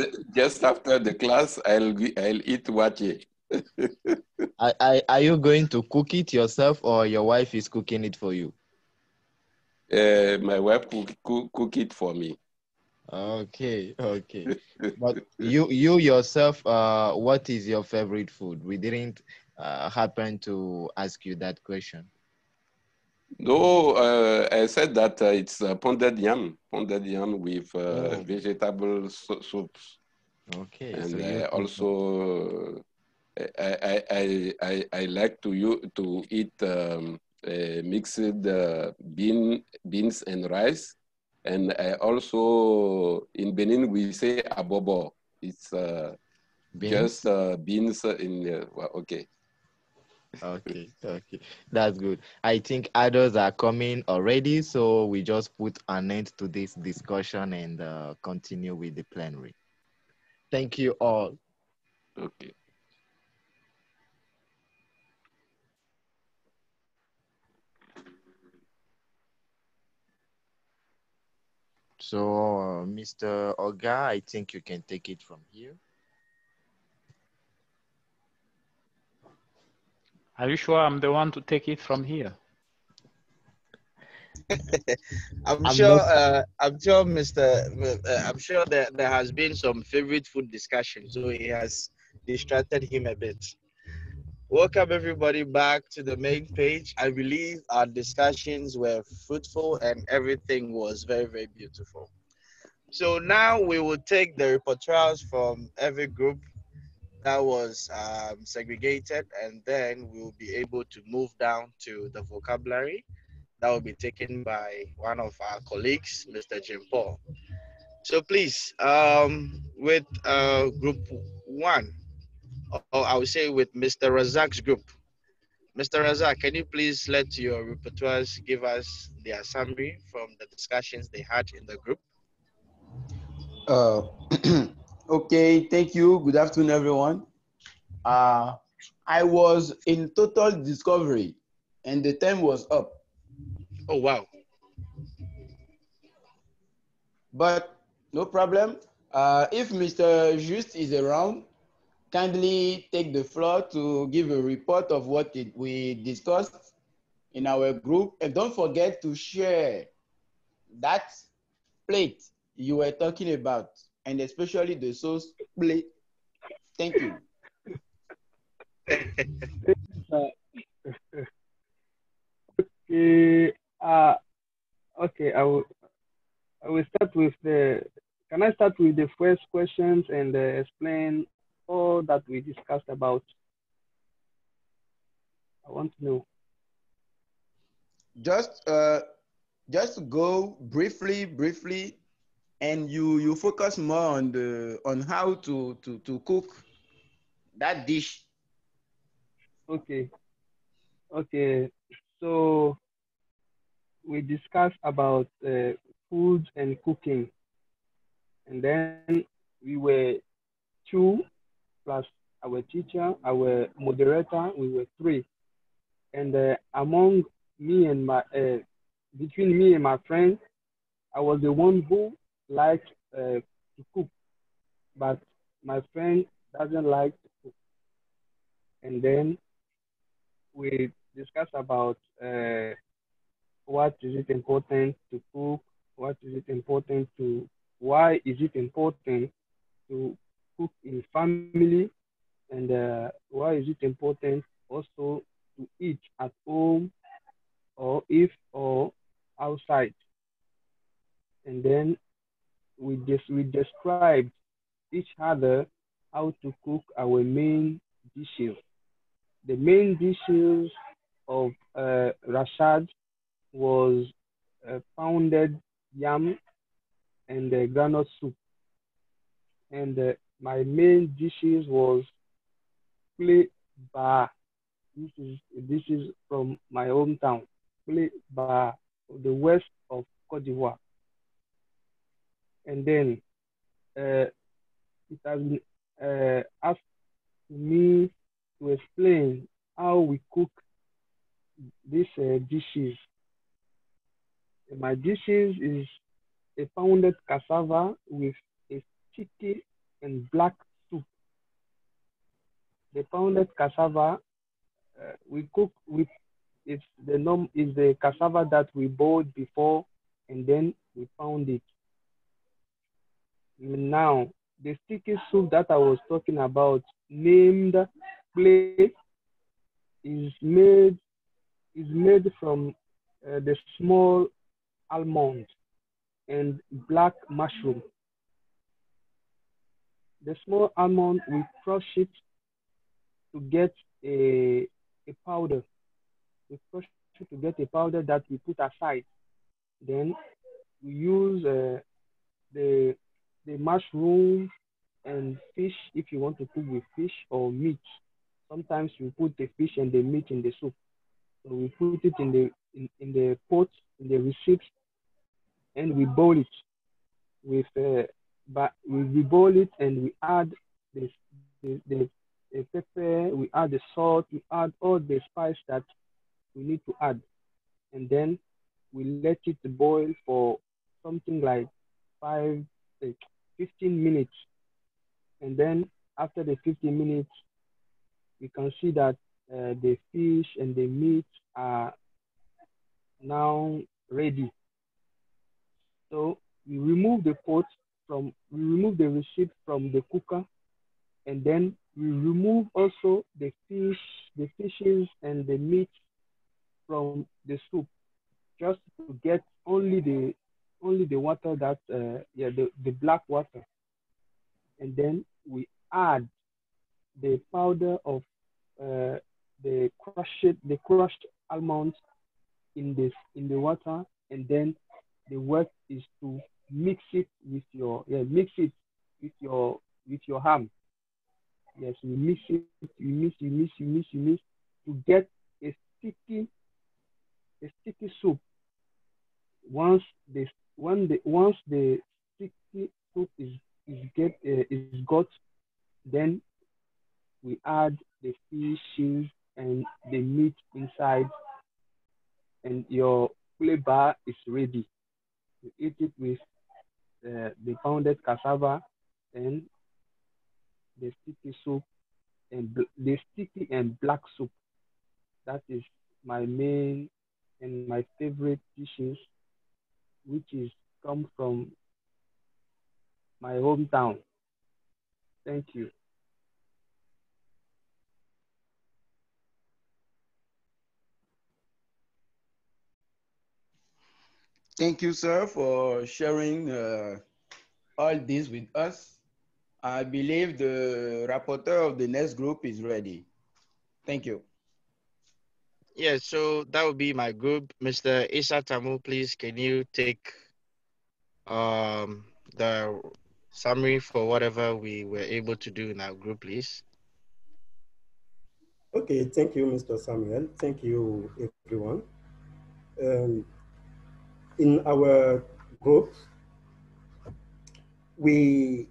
the class, I'll eat wache. Are you going to cook it yourself or your wife is cooking it for you? My wife cook it for me. Okay, okay. But you yourself, what is your favorite food? We didn't happen to ask you that question. No, I said that it's pounded yam with Oh, vegetable soups, okay. So and you cook it. also I like to eat mixed beans and rice, and I also in Benin we say abobo. It's just Beans? beans okay. Okay, okay. That's good. I think others are coming already, so we just put an end to this discussion and continue with the plenary. Thank you all. Okay. So, Mr. Oga, I think you can take it from here. Are you sure I'm the one to take it from here? I'm I'm sure. not. I'm sure that there has been some favorite food discussion, so it has distracted him a bit. Welcome everybody back to the main page. I believe our discussions were fruitful and everything was very, very beautiful. So now we will take the repertoires from every group that was segregated, and then we will be able to move down to the vocabulary that will be taken by one of our colleagues, Mr. Jim Paul. So please, with group one, or I would say with Mr. Razak's group. Mr. Razak, can you please let your repertoires give us their summary from the discussions they had in the group? Uh, okay, thank you. Good afternoon, everyone. Uh, I was in total discovery and the time was up. Oh, wow. But no problem. If Mr. Just is around, kindly take the floor to give a report of what we discussed in our group. And don't forget to share that plate you were talking about, and especially the sauce plate. Thank you. Okay. Okay. I will start with the. Can I start with the first questions and explain all that we discussed about? I want to know. Just just go briefly, and you focus more on the on how to cook that dish. Okay. Okay. So we discussed about food and cooking, and then we were two plus our teacher, our moderator. We were three, and among me and my between me and my friends, I was the one who liked to cook, but my friend doesn't like to cook. And then we discussed about what is it important to cook, what is it important to, why is it important to cook in family, and why is it important also to eat at home or if or outside. And then we described each other how to cook our main dishes. The main dishes of Rashad was pounded yam and granite soup. And my main dishes was clay bar. This is from my hometown, clay bar, the west of Cote d'Ivoire. And then uh, it has been asked to me to explain how we cook these dishes. My dishes is a pounded cassava with a sticky and black soup. The pounded cassava we cook with is the cassava that we boiled before and then we pound it. Now the sticky soup that I was talking about named plate is made from the small almond and black mushroom. The small almond we crush it to get a powder. We crush it to get a powder that we put aside. Then we use the mushroom and fish if you want to cook with fish or meat. Sometimes we put the fish and the meat in the soup. So we put it in the pot in the receipt and we boil it with but we boil it and we add this the pepper, we add the salt, we add all the spice that we need to add, and then we let it boil for something like five, like 15 minutes, and then after the 15 minutes, we can see that the fish and the meat are now ready. So we remove the receipt from the cooker, and then we remove also the fishes and the meat from the soup, just to get only the water that the black water, and then we add the powder of the crushed almonds in the water, and then the work is to mix it with your hand. Yes, we mix it, you mix to get a sticky soup. Once the once the sticky soup is got, then we add the fishes and the meat inside, and your flavor is ready. You eat it with the pounded cassava and the sticky soup and the sticky and black soup. That is my main and my favorite dishes, which is come from my hometown. Thank you. Thank you, sir, for sharing all this with us. I believe the rapporteur of the next group is ready. Thank you. Yeah, so that would be my group. Mr. Isa Tamu, please, can you take the summary for whatever we were able to do in our group, please? Okay, thank you, Mr. Samuel. Thank you, everyone. Um, in our group, we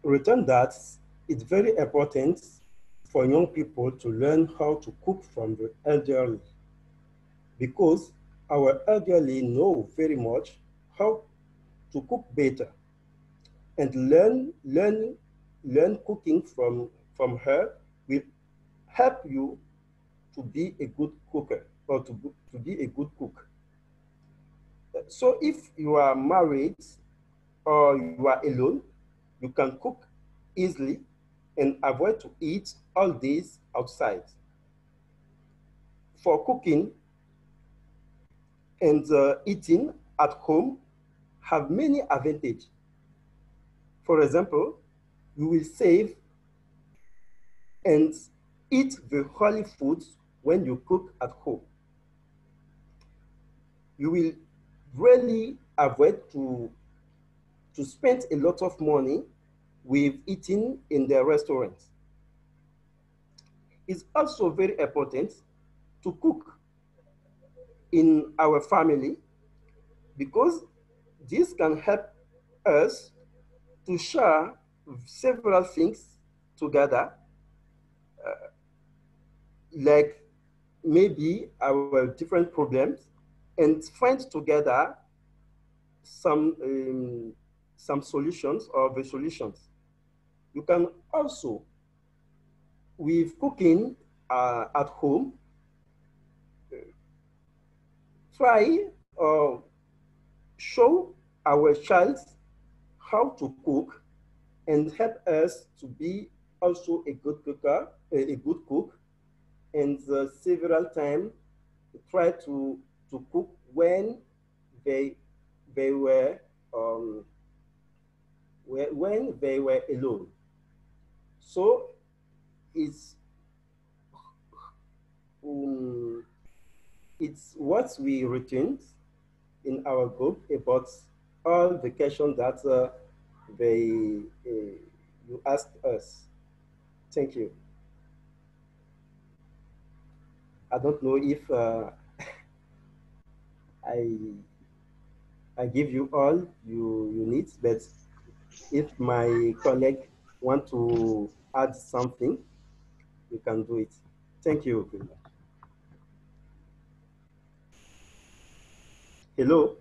return that it's very important for young people to learn how to cook from the elderly, because our elderly know very much how to cook better, and learn cooking from her will help you to be a good cooker, or to be a good cook. So if you are married or you are alone, you can cook easily and avoid to eat all days outside. For cooking and eating at home have many advantages. For example, you will save and eat the holy foods when you cook at home. You will really avoid to to spend a lot of money with eating in the restaurants. It's also very important to cook in our family because this can help us to share several things together, like maybe our different problems, and find together some solutions or the solutions. You can also, with cooking at home, try or show our child how to cook and help us to be also a good cooker, a good cook, and several times try to cook when they were when they were alone. So it's what we written in our group about all the questions that you asked us. Thank you. I don't know if I give you all you need, but if my colleague want to add something, you can do it. Thank you. Hello.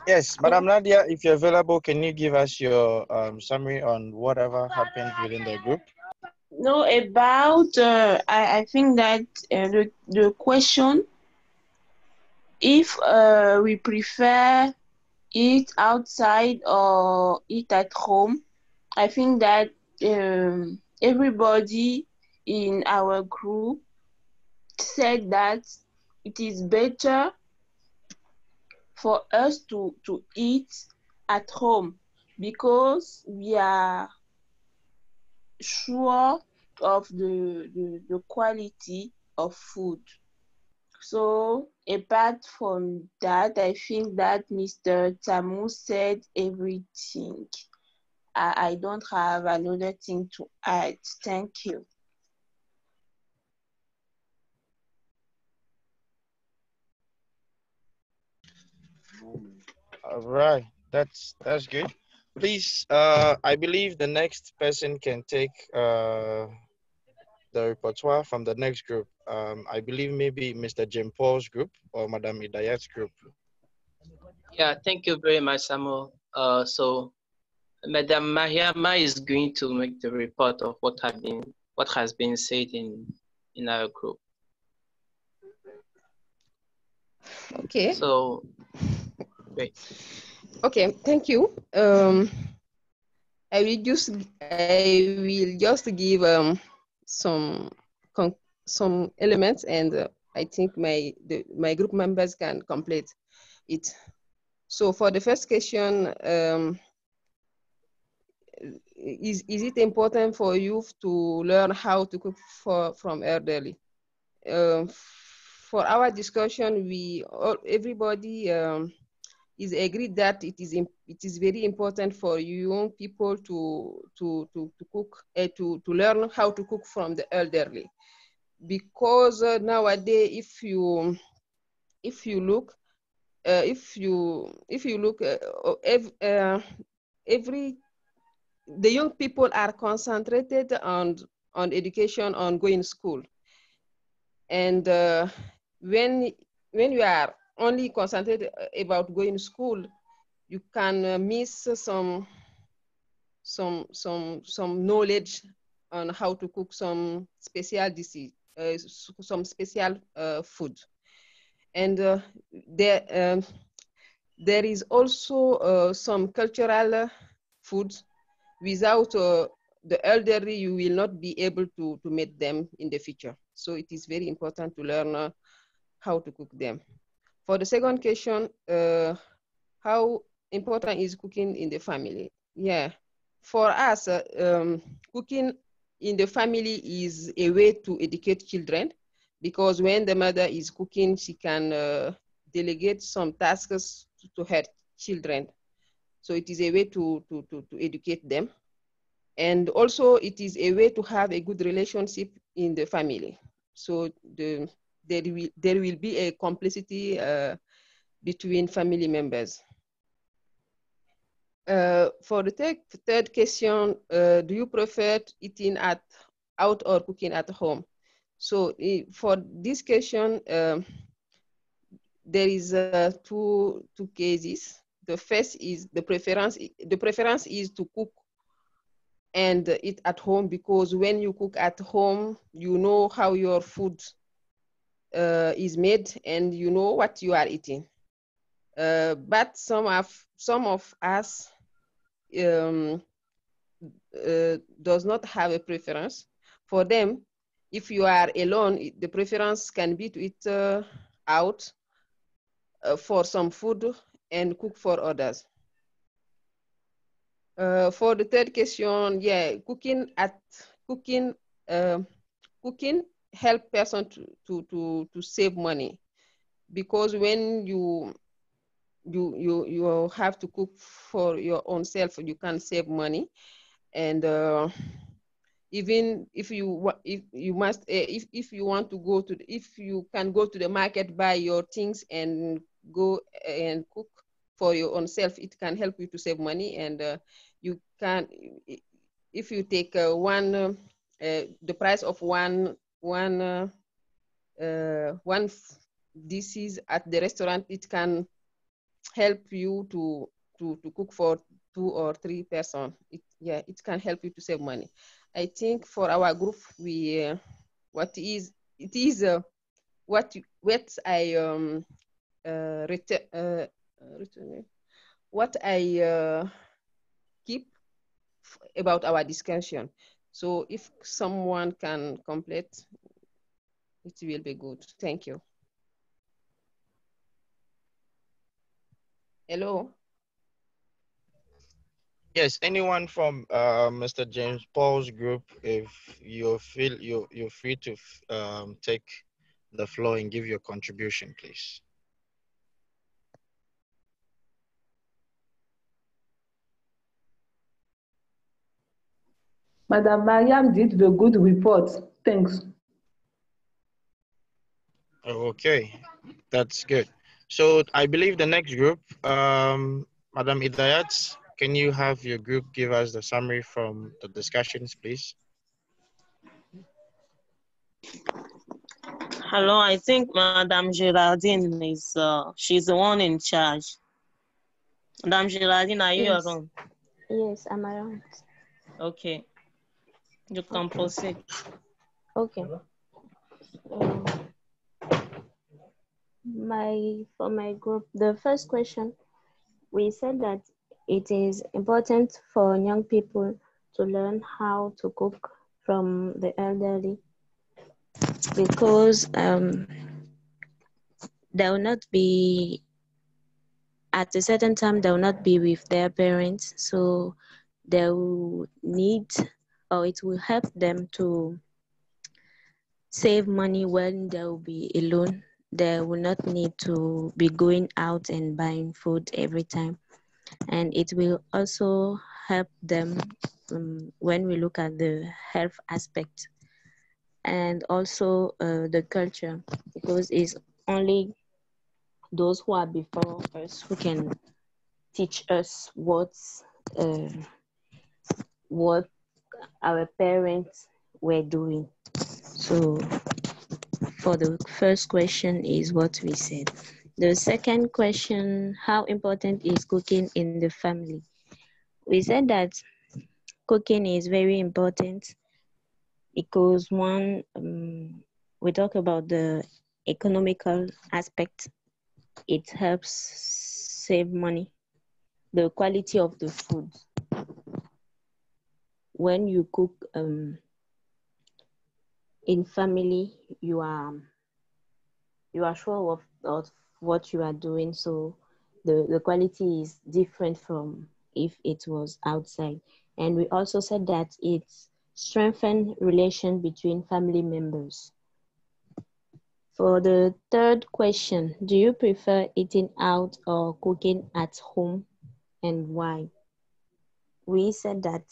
Yes, Madam Nadia, if you're available, can you give us your summary on whatever happened within the group? No, about, I think that the question, if we prefer eat outside or eat at home, I think that everybody in our group said that it is better for us to eat at home because we are sure of the quality of food. So apart from that, I think that Mr. Tamu said everything. I don't have another thing to add. Thank you. All right, that's good. Please, I believe the next person can take the repertoire from the next group. I believe maybe Mr. Jim Paul's group or Madame Idayat's group. Yeah, thank you very much, Samuel. So Madame Mariama is going to make the report of what has been said in our group. Okay. So, great. Okay, thank you. I will just give some elements, and I think my group members can complete it. So for the first question, is it important for youth to learn how to cook from elderly? For our discussion, everybody is agreed that it is very important for young people to cook, to learn how to cook from the elderly, because nowadays, if you look, the young people are concentrated on education, on going to school, and when you are only concentrated about going to school, you can miss some knowledge on how to cook some special dishes, some special food, and there is also some cultural foods. Without the elderly, you will not be able to make them in the future. So it is very important to learn how to cook them. For the second question, how important is cooking in the family? Yeah, for us, cooking in the family is a way to educate children, because when the mother is cooking, she can delegate some tasks to her children. So it is a way to educate them. And also it is a way to have a good relationship in the family. So there will be a complicity between family members. For the third question, do you prefer eating out or cooking at home? So for this question, there is two cases. The first is the preference. The preference is to cook and eat at home, because when you cook at home, you know how your food is made and you know what you are eating. But some of us does not have a preference. For them, if you are alone, the preference can be to eat out for some food and cook for others. For the third question, yeah, cooking help person to save money, because when you have to cook for your own self, you can save money. And even if you want to go to if you can go to the market, buy your things and go and cook for your own self, it can help you to save money. And you can, if you take the price of one dishes at the restaurant, it can help you to cook for 2 or 3 persons. It can help you to save money. I think for our group, what I keep about our discussion. So if someone can complete, it will be good. Thank you. Hello. Yes, anyone from Mr. James Paul's group, if you feel you're free to take the floor and give your contribution, please. Madam Mariam did the good report. Thanks. Okay, that's good. So I believe the next group, Madam Idayat, can you have your group give us the summary from the discussions, please? Hello, I think Madame Geraldine is, she's the one in charge. Madame Geraldine, are you Yes. around? Yes, I'm around. Okay. You can proceed. Okay. For my group, the first question, we said that it is important for young people to learn how to cook from the elderly, because they will not be, at a certain time, they will not be with their parents, so they will need, or it will help them to save money when they will be alone. They will not need to be going out and buying food every time. And it will also help them when we look at the health aspect, and also the culture, because it's only those who are before us who can teach us what our parents were doing. So for the first question is what we said. The second question, how important is cooking in the family? We said that cooking is very important because one, we talk about the economical aspect. It helps save money. The quality of the food. When you cook in family, you are sure of what you are doing, so the quality is different from if it was outside. And we also said that it strengthens relation between family members. For the third question, do you prefer eating out or cooking at home? and why. We said that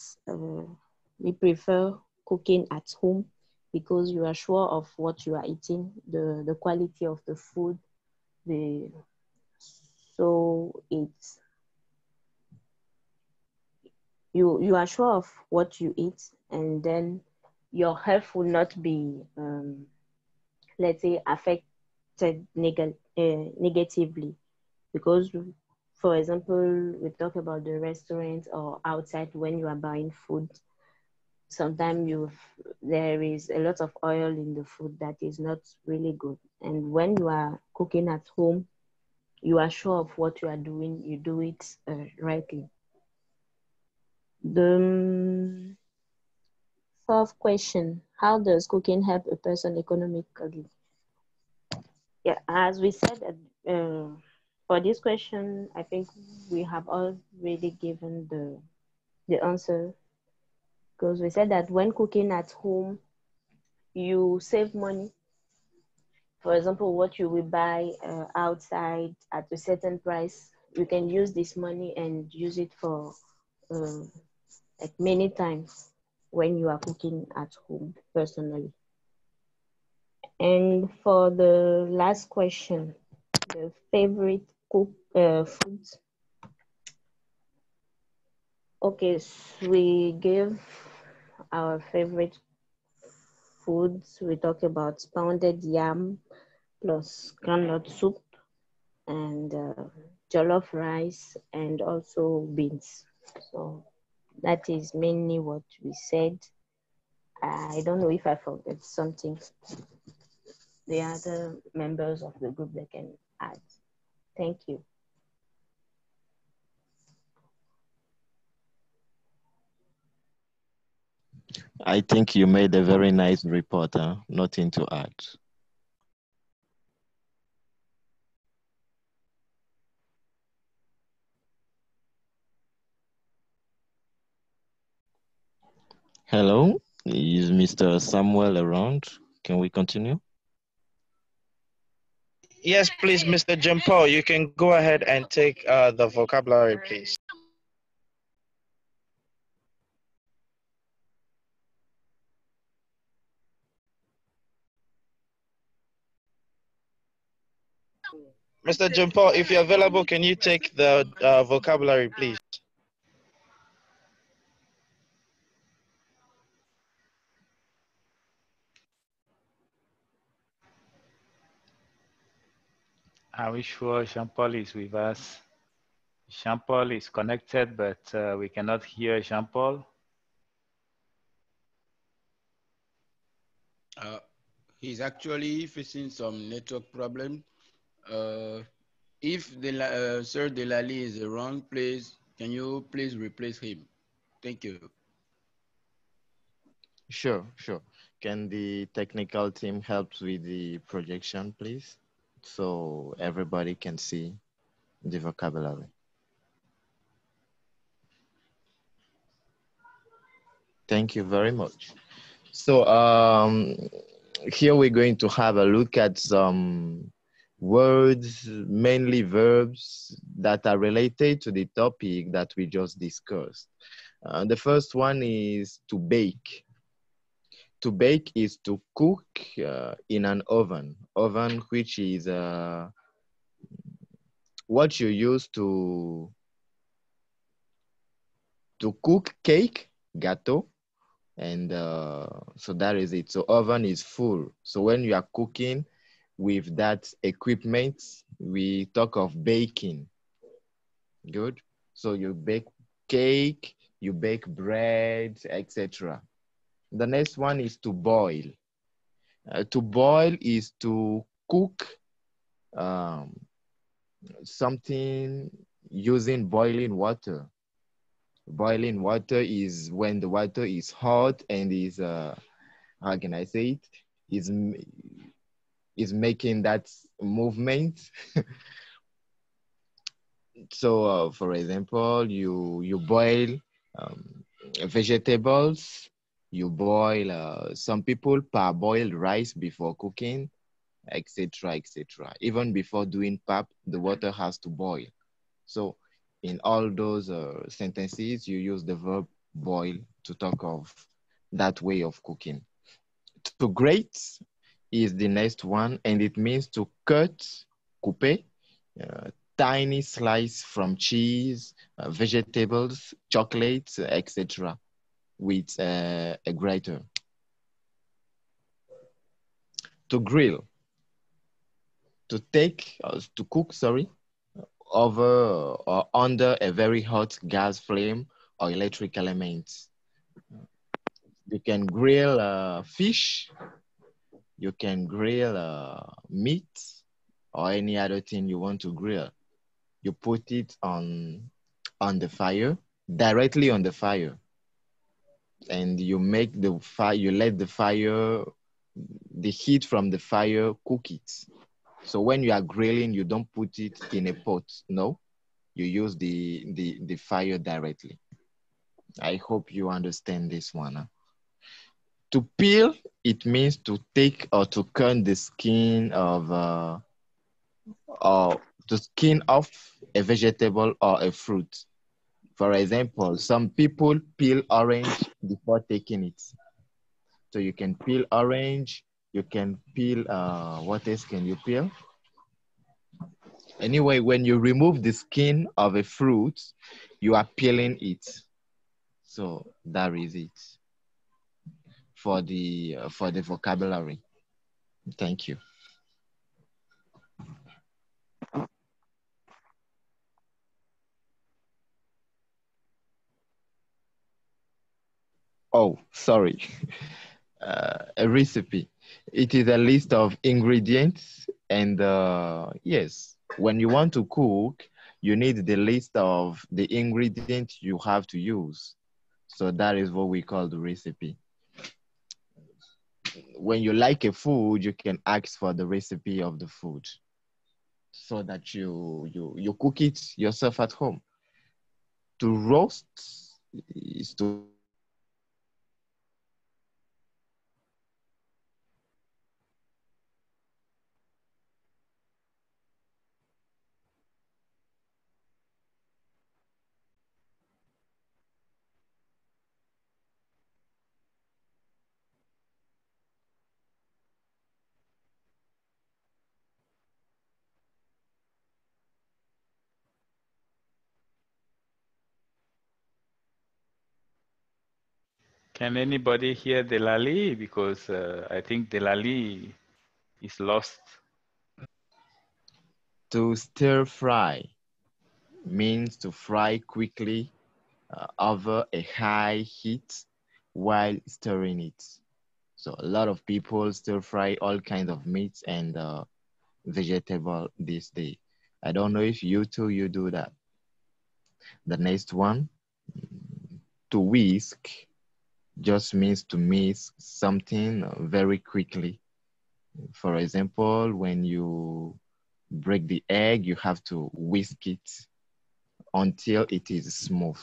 we prefer cooking at home because you are sure of what you are eating, the quality of the food, so it's you are sure of what you eat, and then your health will not be let's say affected negatively, because for example we talk about the restaurant or outside when you are buying food. Sometimes there is a lot of oil in the food that is not really good, and when you are cooking at home, you are sure of what you are doing, you do it rightly. The fourth question: how does cooking help a person economically? Yeah, as we said, for this question, I think we have already given the answer, because we said that when cooking at home, you save money. For example, what you will buy outside at a certain price, you can use this money and use it for like many times when you are cooking at home personally. And for the last question, the favorite foods. Okay, so we gave our favorite foods. We talked about pounded yam plus groundnut soup and jollof rice and also beans. So that is mainly what we said. I don't know if I forgot something. The other members of the group, they can add. Thank you. I think you made a very nice report, huh? Nothing to add. Hello, is Mr. Samuel around? Can we continue? Yes, please, Mr. John Paul, you can go ahead and take the vocabulary, please. Mr. John Paul, if you're available, can you take the vocabulary, please? Are we sure Jean-Paul is with us? Jean-Paul is connected, but we cannot hear Jean-Paul. He's actually facing some network problem. If Sir Delali is around, please, can you please replace him? Thank you. Sure. Can the technical team help with the projection, please? So everybody can see the vocabulary. Thank you very much. So here we're going to have a look at some words, mainly verbs that are related to the topic that we just discussed. The first one is to bake. To bake is to cook in an oven. Oven, which is what you use to cook cake, gâteau, and so that is it. So oven is full. So when you are cooking with that equipment, we talk of baking. Good. So you bake cake, you bake bread, etc. The next one is to boil. To boil is to cook something using boiling water. Boiling water is when the water is hot and is, how can I say it? Is making that movement. So, for example, you boil vegetables. You boil. Some people parboil rice before cooking, etc., etc. Even before doing pap, the water has to boil. So in all those sentences, you use the verb boil to talk of that way of cooking. To grate is the next one, and it means to cut, couper, tiny slice from cheese, vegetables, chocolates, etc. with a grater. To grill, to cook, sorry, over or under a very hot gas flame or electric elements. You can grill fish, you can grill meat, or any other thing you want to grill. You put it on the fire, directly on the fire, and you make the fire, you let the fire, the heat from the fire cook it. So when you are grilling, you don't put it in a pot, no, you use the fire directly. I hope you understand this one. Huh? To peel, it means to take or to cut the skin of or the skin off a vegetable or a fruit. For example, some people peel orange before taking it. So you can peel orange, you can peel, what else can you peel? Anyway, when you remove the skin of a fruit, you are peeling it. So that is it for the vocabulary. Thank you. Oh, sorry. A recipe. It is a list of ingredients, and yes, when you want to cook, you need the list of the ingredients you have to use. So that is what we call the recipe. When you like a food, you can ask for the recipe of the food so that you cook it yourself at home. To roast is to Can anybody hear Delali? Because I think Delali is lost. to stir fry means to fry quickly over a high heat while stirring it. So a lot of people stir fry all kinds of meats and vegetable this day. I don't know if you too, you do that. The next one, to whisk, just means to mix something very quickly. For example, when you break the egg, you have to whisk it until it is smooth.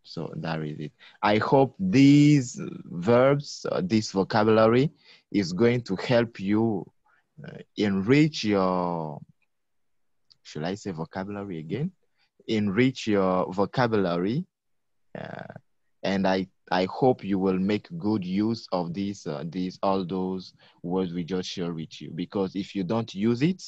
So that is it. I hope these verbs, this vocabulary is going to help you enrich your, should I say vocabulary again? Enrich your vocabulary. Uh, and I hope you will make good use of these all those words we just shared with you. Because if you don't use it,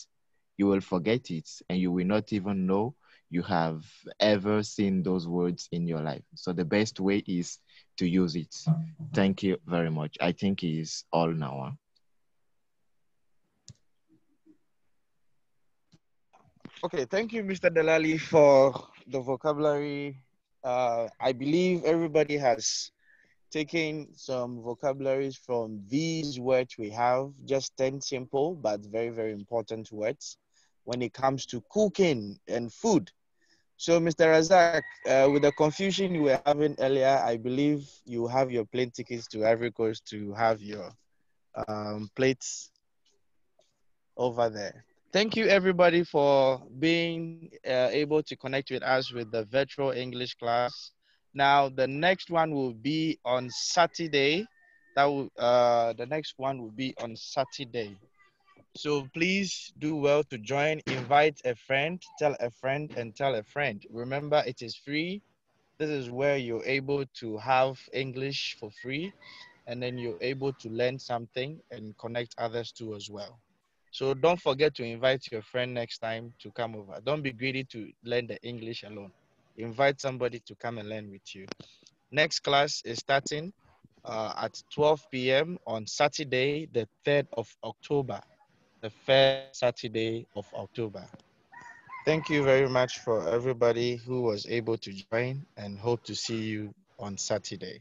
you will forget it and you will not even know you have ever seen those words in your life. So the best way is to use it. Thank you very much. I think it is all now. Huh? Okay, thank you, Mr. Delali, for the vocabulary. I believe everybody has taken some vocabularies from these words we have, just 10 simple but very, very important words when it comes to cooking and food. So, Mr. Razak, with the confusion you were having earlier, I believe you have your plane tickets to Ivory Coast to have your plates over there. Thank you, everybody, for being able to connect with us with the virtual English class. Now, the next one will be on Saturday. The next one will be on Saturday. So please do well to join, invite a friend, tell a friend, and tell a friend. Remember, it is free. This is where you're able to have English for free, and then you're able to learn something and connect others too as well. So don't forget to invite your friend next time to come over. Don't be greedy to learn the English alone. Invite somebody to come and learn with you. Next class is starting at 12 p.m. on Saturday, the 3rd of October, the first Saturday of October. Thank you very much for everybody who was able to join, and hope to see you on Saturday.